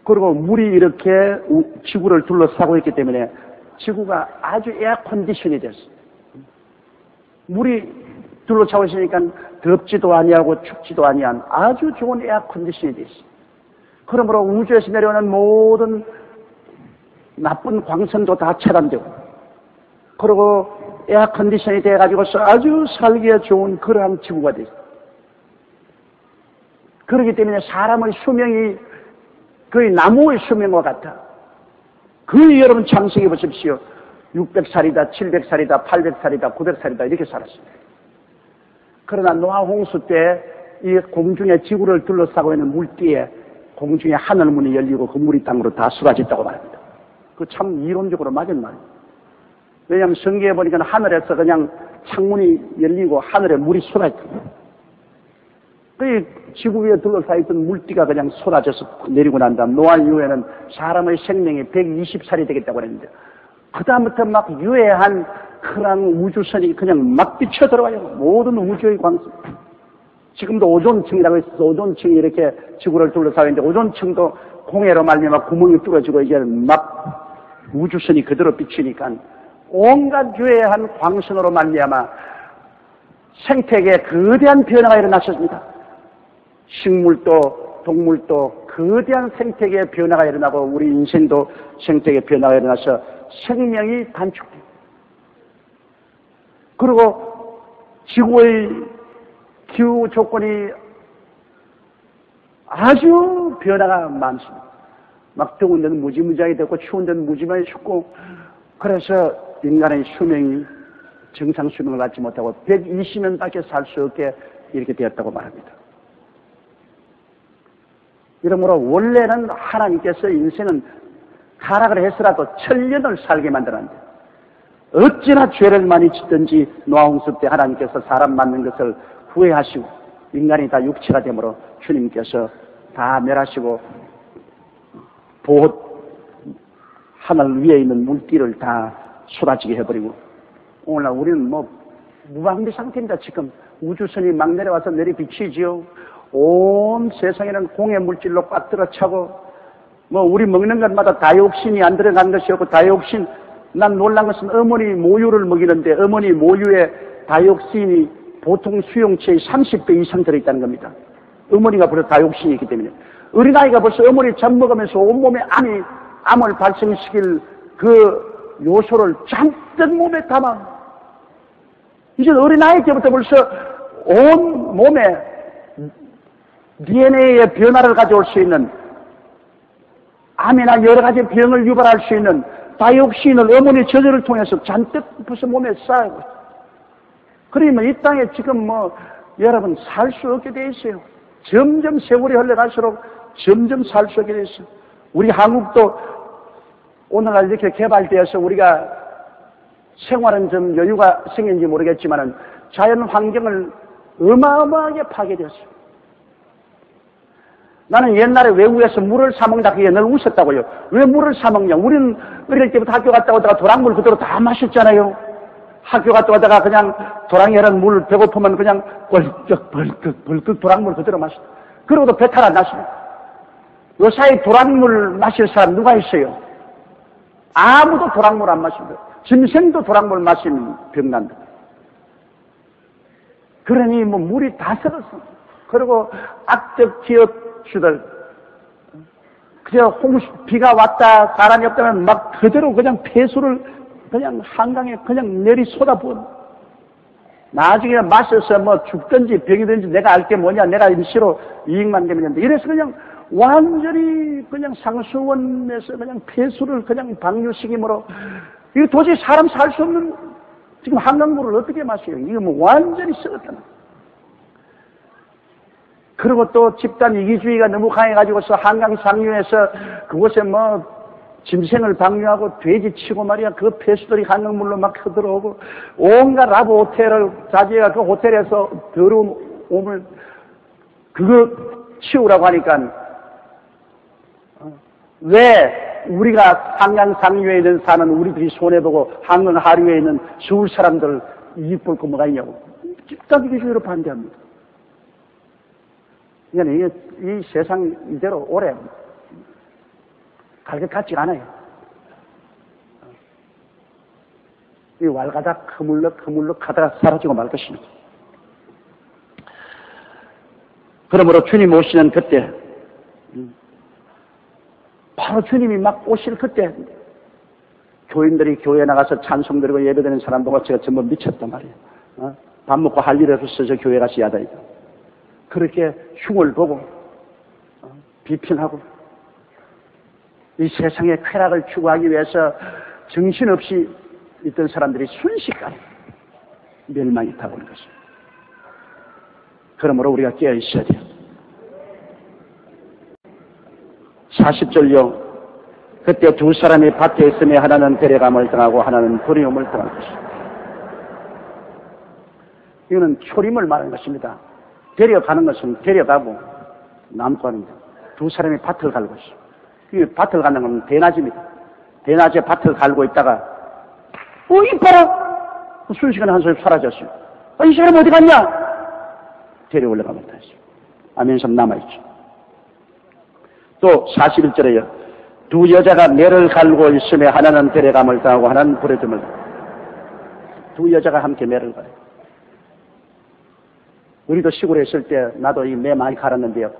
그리고 물이 이렇게 지구를 둘러싸고 있기 때문에 지구가 아주 에어컨디션이 됐어요. 물이 둘러싸고 있으니까 덥지도 아니하고 춥지도 아니한 아주 좋은 에어컨디션이 됐어요. 그러므로 우주에서 내려오는 모든 나쁜 광선도 다 차단되고 그리고 에어컨디션이 돼가지고서 아주 살기에 좋은 그러한 지구가 됐어요. 그렇기 때문에 사람의 수명이 거의 나무의 수명과 같아. 거의 여러분 창세기 보십시오. 600살이다, 700살이다, 800살이다, 900살이다 이렇게 살았습니다. 그러나 노아 홍수 때 이 공중에 지구를 둘러싸고 있는 물띠에 공중에 하늘문이 열리고 그 물이 땅으로 다 쏟아졌다고 말합니다. 그 참 이론적으로 맞은 말이에요. 왜냐하면 성경에 보니까 하늘에서 그냥 창문이 열리고 하늘에 물이 쏟아졌거든요. 그 지구 위에 둘러싸여 있던 물띠가 그냥 쏟아져서 내리고 난 다음 노아 이후에는 사람의 생명이 120살이 되겠다고 했는데 그다음부터 막 유해한 큰 우주선이 그냥 막 비쳐 들어와요. 모든 우주의 광선. 지금도 오존층이라고 해서 오존층이 이렇게 지구를 둘러싸여 있는데 오존층도 공해로 말미암아 구멍이 뚫어지고 이제 막 우주선이 그대로 비치니까 온갖 유해한 광선으로 말미암아 생태계에 거대한 변화가 일어났습니다. 식물도 동물도 거대한 생태계의 변화가 일어나고 우리 인생도 생태계의 변화가 일어나서 생명이 단축돼요. 그리고 지구의 기후 조건이 아주 변화가 많습니다. 막 더운 데는 무지무지하게 되고 추운 데는 무지무지하게 춥고 그래서 인간의 수명이 정상 수명을 갖지 못하고 120년밖에 살 수 없게 이렇게 되었다고 말합니다. 이러므로 원래는 하나님께서 인생은 타락을 해서라도 천년을 살게 만들었는데 어찌나 죄를 많이 짓든지 노아홍수 때 하나님께서 사람 만든 것을 후회하시고 인간이 다 육체가 되므로 주님께서 다 멸하시고 하늘 위에 있는 물기를 다 쏟아지게 해버리고 오늘날 우리는 뭐 무방비 상태입니다. 지금 우주선이 막 내려와서 내리비치지요. 온 세상에는 공해 물질로 꽉 들어차고 뭐 우리 먹는 것마다 다이옥신이 안 들어간 것이 없고 다이옥신 난 놀란 것은 어머니 모유를 먹이는데 어머니 모유에 다이옥신이 보통 수용체의 30배 이상 들어있다는 겁니다. 어머니가 벌써 다이옥신이 있기 때문에 어린아이가 벌써 어머니 젖 먹으면서 온몸에 암을 발생시킬 그 요소를 잔뜩 몸에 담아 이제 어린아이 때부터 벌써 온 몸에 DNA의 변화를 가져올 수 있는 암이나 여러 가지 병을 유발할 수 있는 다이옥신을 어머니 젖을 통해서 잔뜩 벌써 몸에 쌓이고 그러면 이 땅에 지금 뭐 여러분 살 수 없게 돼 있어요. 점점 세월이 흘러갈수록 점점 살 수 없게 돼 있어요. 우리 한국도 오늘날 이렇게 개발되어서 우리가 생활은 좀 여유가 생긴지 모르겠지만은 자연 환경을 어마어마하게 파괴되었어요. 나는 옛날에 외국에서 물을 사먹다 그게 늘 웃었다고요. 왜 물을 사먹냐? 우리는 어릴 때부터 학교 갔다 오다가 도랑물 그대로 다 마셨잖아요. 학교 갔다 오다가 그냥 도랑에 흐른 물 배고프면 그냥 벌컥 도랑물 그대로 마셨다. 그러고도 배탈 안 났어요. 요사이 도랑물 마실 사람 누가 있어요? 아무도 도랑물 안 마십니다. 짐승도 도랑물 마시면 병난다. 그러니 뭐 물이 다 썩었어. 그리고 악적 기업주들 그저 비가 왔다 바람이 없다면 막 그대로 그냥 폐수를 그냥 한강에 그냥 내리 쏟아부은 나중에 마셔서 뭐 죽든지 병이든지 내가 알 게 뭐냐 내가 임시로 이익만 되면 되는데 이래서 그냥 완전히 그냥 상수원에서 그냥 폐수를 그냥 방류시킴으로 이거 도저히 사람 살 수 없는 지금 한강물을 어떻게 마셔요? 이거 뭐 완전히 썩었다. 그리고 또 집단 이기주의가 너무 강해가지고서 한강 상류에서 그곳에 뭐 짐승을 방류하고 돼지 치고 말이야 그 폐수들이 한강물로 막 흘러들어오고 온갖 라브 호텔을 자제가 그 호텔에서 더러운 오물 그거 치우라고 하니까 왜 우리가 한강 상류에 있는 사는 우리들이 손해보고 한강 하류에 있는 서울 사람들 이익 볼 거 뭐가 있냐고 집단 이기주의로 반대합니다. 그러니까 이 세상 이대로 오래 갈 것 같지가 않아요. 이 왈가닥 흐물럭 하다가 사라지고 말 것입니다. 그러므로 주님 오시는 그때 바로 주님이 막 오실 그때 교인들이 교회에 나가서 찬송 드리고 예배드리는 사람 보고 제가 전부 미쳤단 말이에요. 밥 먹고 할 일 없어서 저 교회 가서 야다 이거. 그렇게 흉을 보고 비판하고 이 세상의 쾌락을 추구하기 위해서 정신없이 있던 사람들이 순식간에 멸망이 타오는 것입니다. 그러므로 우리가 깨어 있어야 돼요. 40절요. 그때 두 사람이 밭에 있으며 하나는 데려감을 당하고 하나는 두려움을 당할 것입니다. 이거는 초림을 말하는 것입니다. 데려가는 것은 데려가고 남고 하는 겁니다. 두 사람이 밭을 갈고 있어요. 이 밭을 가는 건 대낮입니다. 대낮에 밭을 갈고 있다가 이봐라! 순식간에 한 사람이 사라졌어요. 이 사람 어디 갔냐? 데려 올라가면 다 했어요. 아멘섬 남아있죠. 또 41절에요. 두 여자가 매를 갈고 있으며 하나는 데려감을 당하고 하나는 부려짐을 당하고 두 여자가 함께 매를 가요. 우리도 시골에 있을 때 나도 이 매 많이 갈았는데요.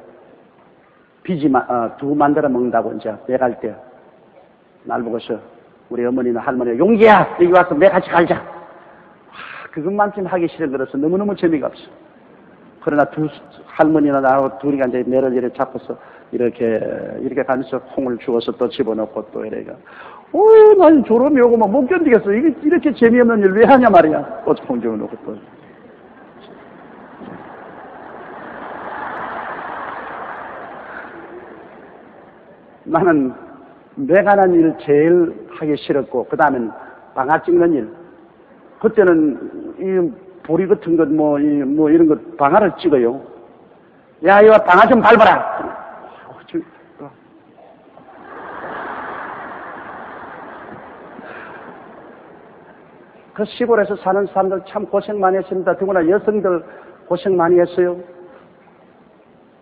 두 만들어 먹는다고 이제 매 갈 때 날 보고서 우리 어머니나 할머니가 용기야 여기 와서 매 같이 갈자. 그것만큼 하기 싫어 그래서 너무너무 재미가 없어. 그러나 두 할머니나 나하고 둘이 이제 매를 이렇게 잡고서 이렇게 가면서 콩을 주워서 또 집어넣고 또 이래가. 난 졸음이 오고 막 못 견디겠어. 이렇게 재미없는 일 왜 하냐 말이야. 또 콩 집어넣고 또. 나는 매가는 일 제일 하기 싫었고, 그 다음엔 방아 찍는 일. 그때는 이 보리 같은 것, 뭐 이런 것, 방아를 찍어요. 야, 이거 방아 좀 밟아라! 그 시골에서 사는 사람들 참 고생 많이 했습니다. 더구나 여성들 고생 많이 했어요.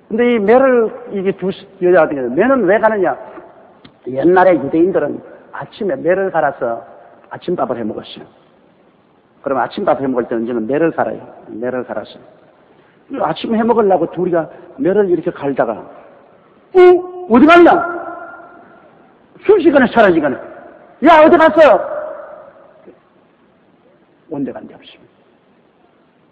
근데 이 매를, 이게 두 여자들이, 매는 왜 가느냐? 옛날에 유대인들은 아침에 매를 갈아서 아침밥을 해 먹었어요. 그럼 아침밥 해 먹을 때는 이제는 매를 갈아요. 매를 갈아서. 아침 해 먹으려고 둘이가 매를 이렇게 갈다가, 어디 갔냐? 순식간에 사라지거네. 야, 어디 갔어? 온데 간데 없습니다.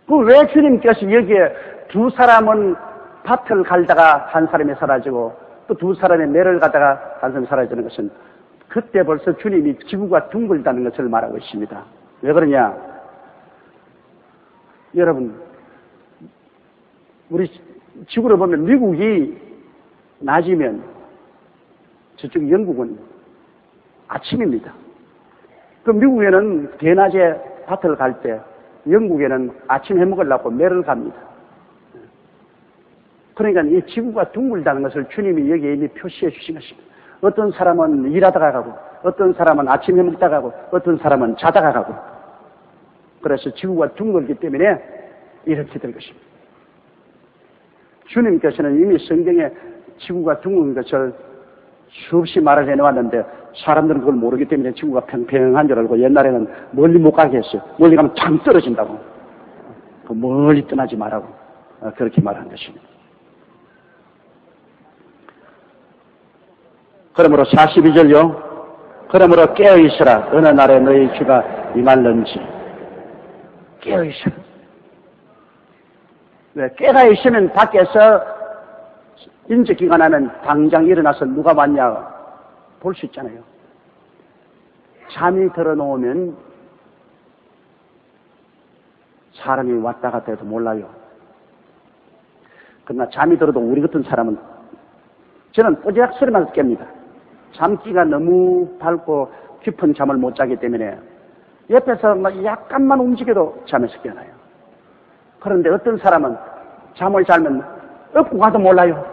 그 왜 주님께서 여기에 두 사람은 밭을 갈다가 한 사람이 사라지고 또 두 사람의 매를 가다가 한 사람이 사라지는 것은 그때 벌써 주님이 지구가 둥글다는 것을 말하고 있습니다. 왜 그러냐? 여러분, 우리 지구로 보면 미국이 낮이면 저쪽 영국은 아침입니다. 그 미국에는 대낮에 밭을 갈 때 영국에는 아침 해 먹으려고 매를 갑니다. 그러니까 이 지구가 둥글다는 것을 주님이 여기에 이미 표시해 주신 것입니다. 어떤 사람은 일하다가 가고, 어떤 사람은 아침 해 먹다가 가고, 어떤 사람은 자다가 가고. 그래서 지구가 둥글기 때문에 이렇게 될 것입니다. 주님께서는 이미 성경에 지구가 둥근 것을 수없이 말을 해놓았는데 사람들은 그걸 모르기 때문에 지구가 평평한 줄 알고 옛날에는 멀리 못 가게 했어요. 멀리 가면 참 떨어진다고. 멀리 떠나지 말라고 그렇게 말한 것입니다. 그러므로 42절요. 그러므로 깨어있으라. 어느 날에 너희 주가 임할는지. 깨어있으라. 왜? 깨가 있으면 밖에서 인적기가 나면 당장 일어나서 누가 왔냐 볼 수 있잖아요. 잠이 들어놓으면 사람이 왔다 갔다 해도 몰라요. 그러나 잠이 들어도 우리 같은 사람은 저는 뽀지락 소리만 깹니다. 잠기가 너무 밝고 깊은 잠을 못 자기 때문에 옆에서 막 약간만 움직여도 잠에서 깨어나요. 그런데 어떤 사람은 잠을 자면 업고 가도 몰라요.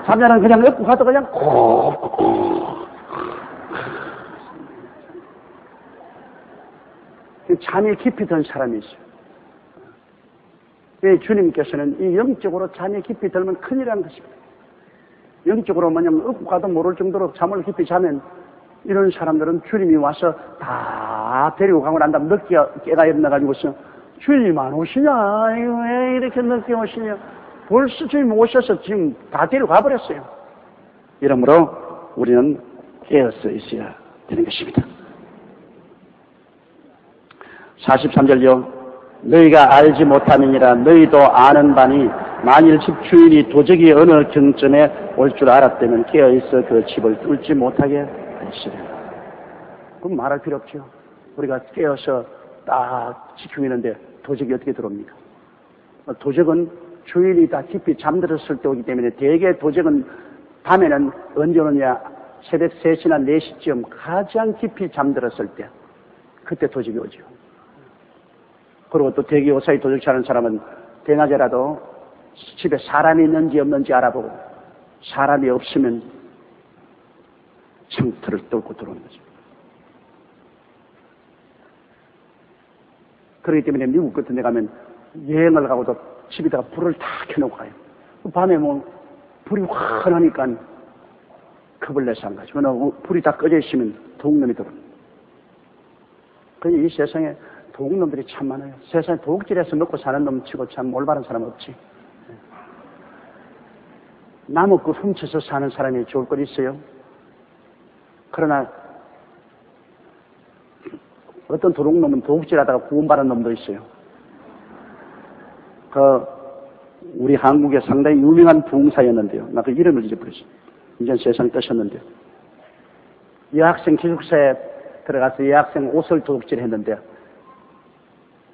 잠자는 그냥 업고 가도 그냥 잠이 깊이 든 사람이 있어요. 주님께서는 이 영적으로 잠이 깊이 들면 큰일이라는 것입니다. 영적으로 뭐냐면 업고 가도 모를 정도로 잠을 깊이 자면 이런 사람들은 주님이 와서 다 데리고 가고 난 다음 늦게 깨가 일어나가지고서 주님 안 오시냐? 왜 이렇게 늦게 오시냐? 벌써 주님 오셔서 지금 다 데려가 버렸어요. 이러므로 우리는 깨어서 있어야 되는 것입니다. 43절요. 너희가 알지 못함이니라. 너희도 아는 바니 만일 집주인이 도적이 어느 경점에 올 줄 알았다면 깨어있어 그 집을 뚫지 못하게 하시리라. 그럼 말할 필요 없죠. 우리가 깨어서 딱 지키고 있는데 도적이 어떻게 들어옵니까? 도적은 주인이 다 깊이 잠들었을 때 오기 때문에 대개 도적은 밤에는 언제 오느냐? 새벽 3시나 4시쯤 가장 깊이 잠들었을 때 그때 도적이 오죠. 그리고 또 대개 요사이 도적 찾는 사람은 대낮에라도 집에 사람이 있는지 없는지 알아보고 사람이 없으면 창틀을 뚫고 들어오는 거죠. 그렇기 때문에 미국 같은 데 가면 여행을 가고도 집에다가 불을 다 켜놓고 가요. 밤에 뭐 불이 환하니까 겁을 내서 안 가죠. 그러나 불이 다 꺼져 있으면 도둑놈이 들어옵니다. 그러니 이 세상에 도둑놈들이 참 많아요. 세상에 도둑질해서 먹고 사는 놈 치고 참 올바른 사람 없지. 나무 그 훔쳐서 사는 사람이 좋을 것 있어요. 그러나 어떤 도둑놈은 도둑질하다가 구원받은 놈도 있어요. 우리 한국에 상당히 유명한 부흥사였는데요. 나 그 이름을 잊어버렸어요. 이제 세상에 떠셨는데요. 여학생 기숙사에 들어가서 여학생 옷을 도둑질 했는데요.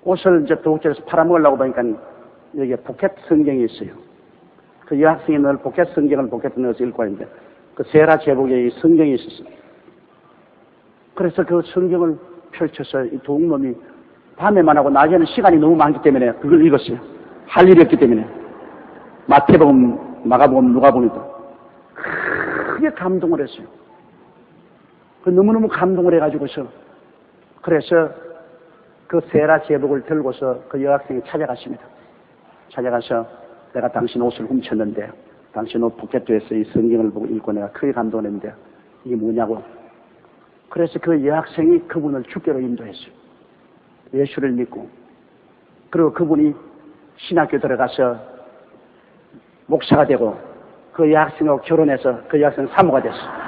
옷을 이제 도둑질해서 팔아먹으려고 보니까 여기에 포켓 성경이 있어요. 그 여학생이 늘 포켓 성경을 포켓에 넣어서 읽고 있는데 그 세라 제복에 이 성경이 있었습니다. 그래서 그 성경을 펼쳐서 이 도둑놈이 밤에만 하고 낮에는 시간이 너무 많기 때문에 그걸 읽었어요. 할 일이 없기 때문에. 마태복음, 마가복음, 누가복음도 크게 감동을 했어요. 너무너무 감동을 해가지고서 그래서 그 세라 제복을 들고서 그 여학생이 찾아갔습니다. 찾아가서 내가 당신 옷을 훔쳤는데 당신 옷 포켓에서 이 성경을 보고 읽고 내가 크게 감동을 했는데 이게 뭐냐고. 그래서 그 여학생이 그분을 주께로 인도했어요. 예수를 믿고. 그리고 그분이 신학교 들어가서 목사가 되고 그 여학생하고 결혼해서 그 여학생 사모가 됐어요.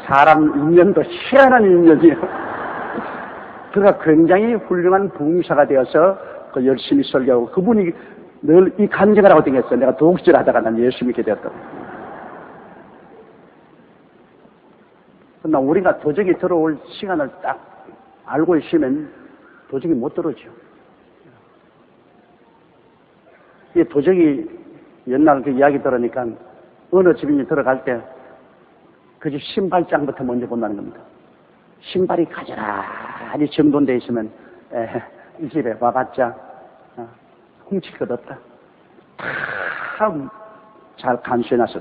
사람 인연도 희한한 인연이에요. 그가 굉장히 훌륭한 부흥사가 되어서 그 열심히 설교하고 그분이 늘 이 간증을 하고 다녔어요. 내가 도둑질 하다가 난 예수 믿게 되었다고. 그러나 우리가 도적이 들어올 시간을 딱 알고 있으면 도적이 못 들어오죠. 이 도적이 옛날 그 이야기 들으니까 어느 집인지 들어갈 때 그 집 신발장부터 먼저 본다는 겁니다. 신발이 가지런히 정돈되어 있으면 이 집에 와봤자 훔칠 것 없다. 참 잘 간수해놨어.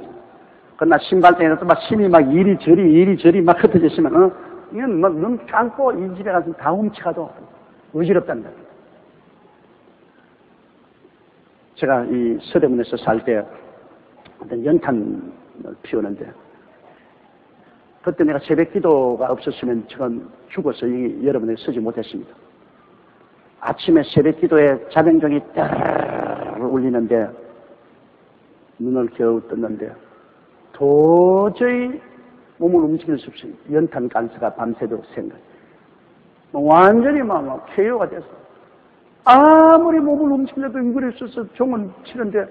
그러나 신발장에서 막 심이 막 이리저리 막 흩어져 있으면 이건 막 눈 감고 이 집에 가서 다 훔쳐가도 어지럽다는 거예요. 제가 이 서대문에서 살 때 어떤 연탄을 피우는데 그때 내가 새벽 기도가 없었으면 저건 죽어서 여러분에게 서지 못했습니다. 아침에 새벽 기도에 자명종이 따르르 울리는데 눈을 겨우 떴는데 도저히 몸을 움직일 수 없이 연탄 간수가 밤새도록 생각. 완전히 막 KO가 됐어. 아무리 몸을 움직여도 앵그릴 수 있어 종은 치는데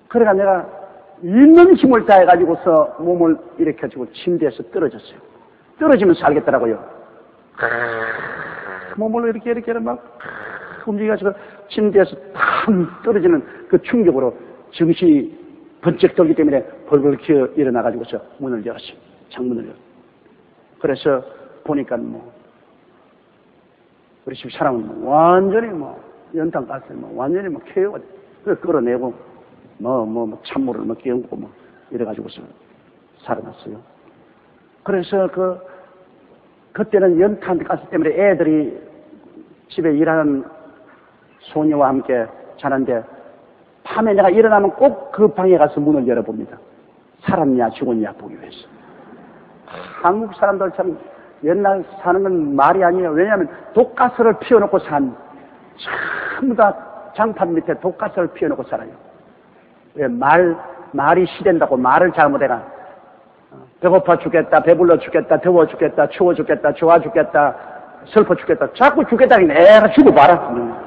그래가 내가 있는 힘을 다해가지고서 몸을 일으켜주고 침대에서 떨어졌어요. 떨어지면 살겠더라고요. 몸을 이렇게 막 움직여가지고 침대에서 탁 떨어지는 그 충격으로 정신이 번쩍 들기 때문에 벌벌 기어 일어나가지고서 문을 열었어요. 창문을 열었어요. 그래서 보니까 우리 집 사람은 완전히 연탄 가스에 완전히 KO가 됐어요. 그래서 끌어내고 찬물을 끼얹고 이래가지고서 살아났어요. 그래서 그때는 연탄 가스 때문에 애들이 집에 일하는 소녀와 함께 자는데 밤에 내가 일어나면 꼭 그 방에 가서 문을 열어봅니다. 살았냐 죽었냐 보기 위해서. 한국 사람들 참 옛날 사는 건 말이 아니에요. 왜냐하면 독가스를 피워놓고 전부 다 장판 밑에 독가스를 피워놓고 살아요. 왜 말이 시된다고 말을 잘못해가 배고파 죽겠다, 배불러 죽겠다, 더워 죽겠다, 추워 죽겠다, 좋아 죽겠다, 슬퍼 죽겠다, 자꾸 죽겠다니 애가 죽어봐라.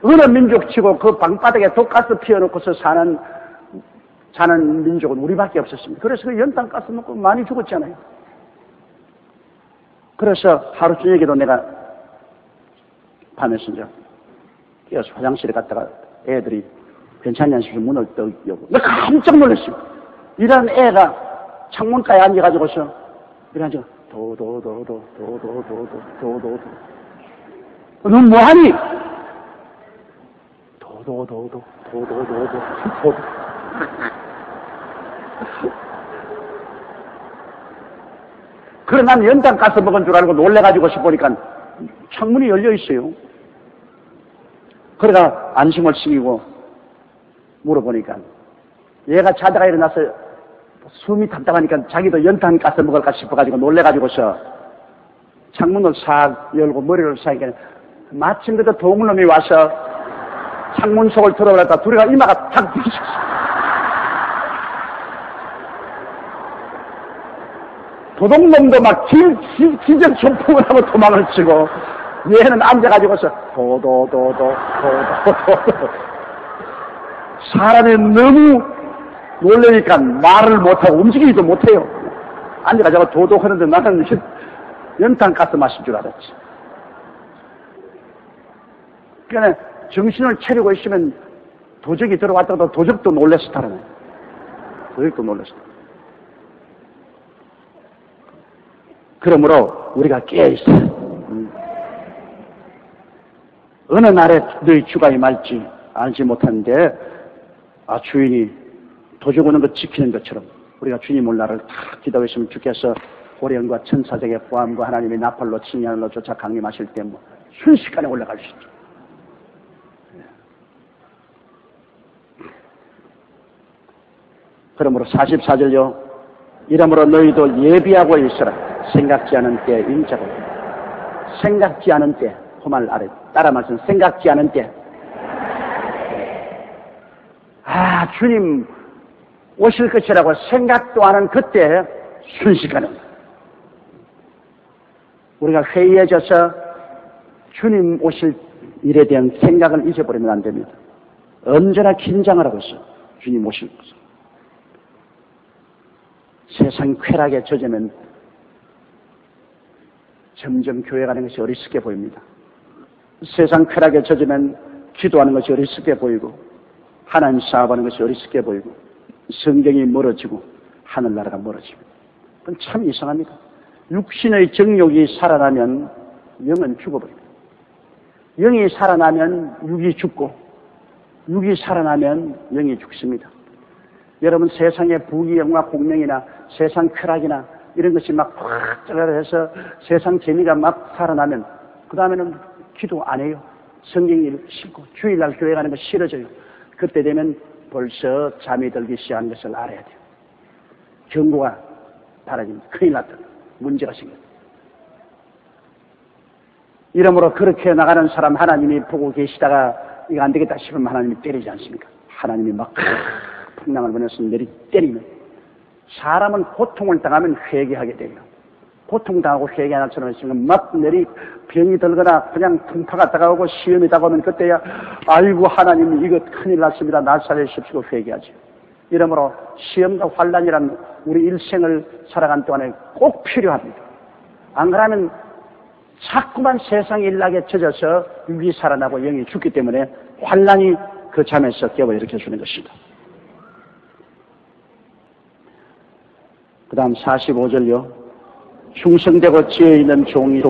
어느 민족치고 그 방바닥에 독가스 피워놓고서 사는 민족은 우리밖에 없었습니다. 그래서 그 연탄가스 먹고 많이 죽었잖아요. 그래서 하루 저녁에도 내가 밤에 이제 깨어서 화장실에 갔다가 애들이 괜찮냐는 식으로 문을 떡 여고 내가 깜짝 놀랐어요. 이런 애가 창문가에 앉아가지고서 이래가지고 도도도도 너 뭐하니? 도도도도 그래 난 연탄 가스 먹은 줄 알고 놀래가지고서 보니까 창문이 열려 있어요. 그래가 안심을 시키고 물어보니까 얘가 자다가 일어나서 숨이 답답하니까 자기도 연탄 가스 먹을까 싶어가지고 놀래가지고서 창문을 싹 열고 머리를 싹 마침 그때 도둑놈이 와서 창문 속을 들어버렸다 둘이가 이마가 탁 부딪혔어. 도둑놈도 막 기적 총풍을 하고 도망을 치고 얘는 앉아가지고서 도도도도 사람이 너무 놀라니까 말을 못하고 움직이지도 못해요. 앉아가지고 도도 하는데 나는 연탄 가스 마실 줄 알았지. 그러니까 정신을 차리고 있으면 도적이 들어왔다고 도적도 놀래서 달아나요. 도적도 놀래서. 그러므로 우리가 깨어있어. 어느 날에 너희 주가 임할지 알지 못하는데, 주인이 도적 오는 것 지키는 것처럼 우리가 주님 올 날을 다 기다리시면 주께서 호련과 천사적의 보함과 하나님의 나팔로 칭찬으로 쫓아 강림하실 때 순식간에 올라갈 수 있죠. 그러므로 44절요. 이러므로 너희도 예비하고 있으라. 생각지 않은 때에 임자고. 생각지 않은 때. 그 말 아래 따라 말씀. 생각지 않은 때. 주님 오실 것이라고 생각도 하는 그때 순식간에 우리가 회의해져서 주님 오실 일에 대한 생각을 잊어버리면 안 됩니다. 언제나 긴장을 하고 있어요. 주님 오실 것을. 세상 쾌락에 젖으면 점점 교회 가는 것이 어리석게 보입니다. 세상 쾌락에 젖으면 기도하는 것이 어리석게 보이고 하나님 사업하는 것이 어리석게 보이고 성경이 멀어지고 하늘나라가 멀어집니다. 그건 참 이상합니다. 육신의 정욕이 살아나면 영은 죽어버립니다. 영이 살아나면 육이 죽고 육이 살아나면 영이 죽습니다. 여러분 세상의 부귀영화 공명이나 세상 쾌락이나 이런 것이 막 확 들어가서 세상 재미가 막 살아나면 그 다음에는 기도 안 해요. 성경 읽기 싫고 주일날 교회 가는 거 싫어져요. 그때 되면 벌써 잠이 들기 시작한 것을 알아야 돼요. 경고가 달아집니다. 큰일 났다. 문제가 생겼다. 이러므로 그렇게 나가는 사람 하나님이 보고 계시다가 이거 안 되겠다 싶으면 하나님이 때리지 않습니까? 하나님이 막 풍랑을 보내서 내리 때리면 사람은 고통을 당하면 회개하게 돼요. 고통당하고 회개하는 처럼 있으면 막 내리 병이 들거나 그냥 풍파가 다가오고 시험이 다가오면 그때야 아이고 하나님 이거 큰일 났습니다. 날 살려주십시오. 회개하죠. 이러므로 시험과 환난이란 우리 일생을 살아간 동안에 꼭 필요합니다. 안 그러면 자꾸만 세상 일락에 젖어서 육이 살아나고 영이 죽기 때문에 환난이 그 잠에서 깨워 일으켜주는 것입니다. 그 다음 45절요. 충성되고 지혜 있는 종이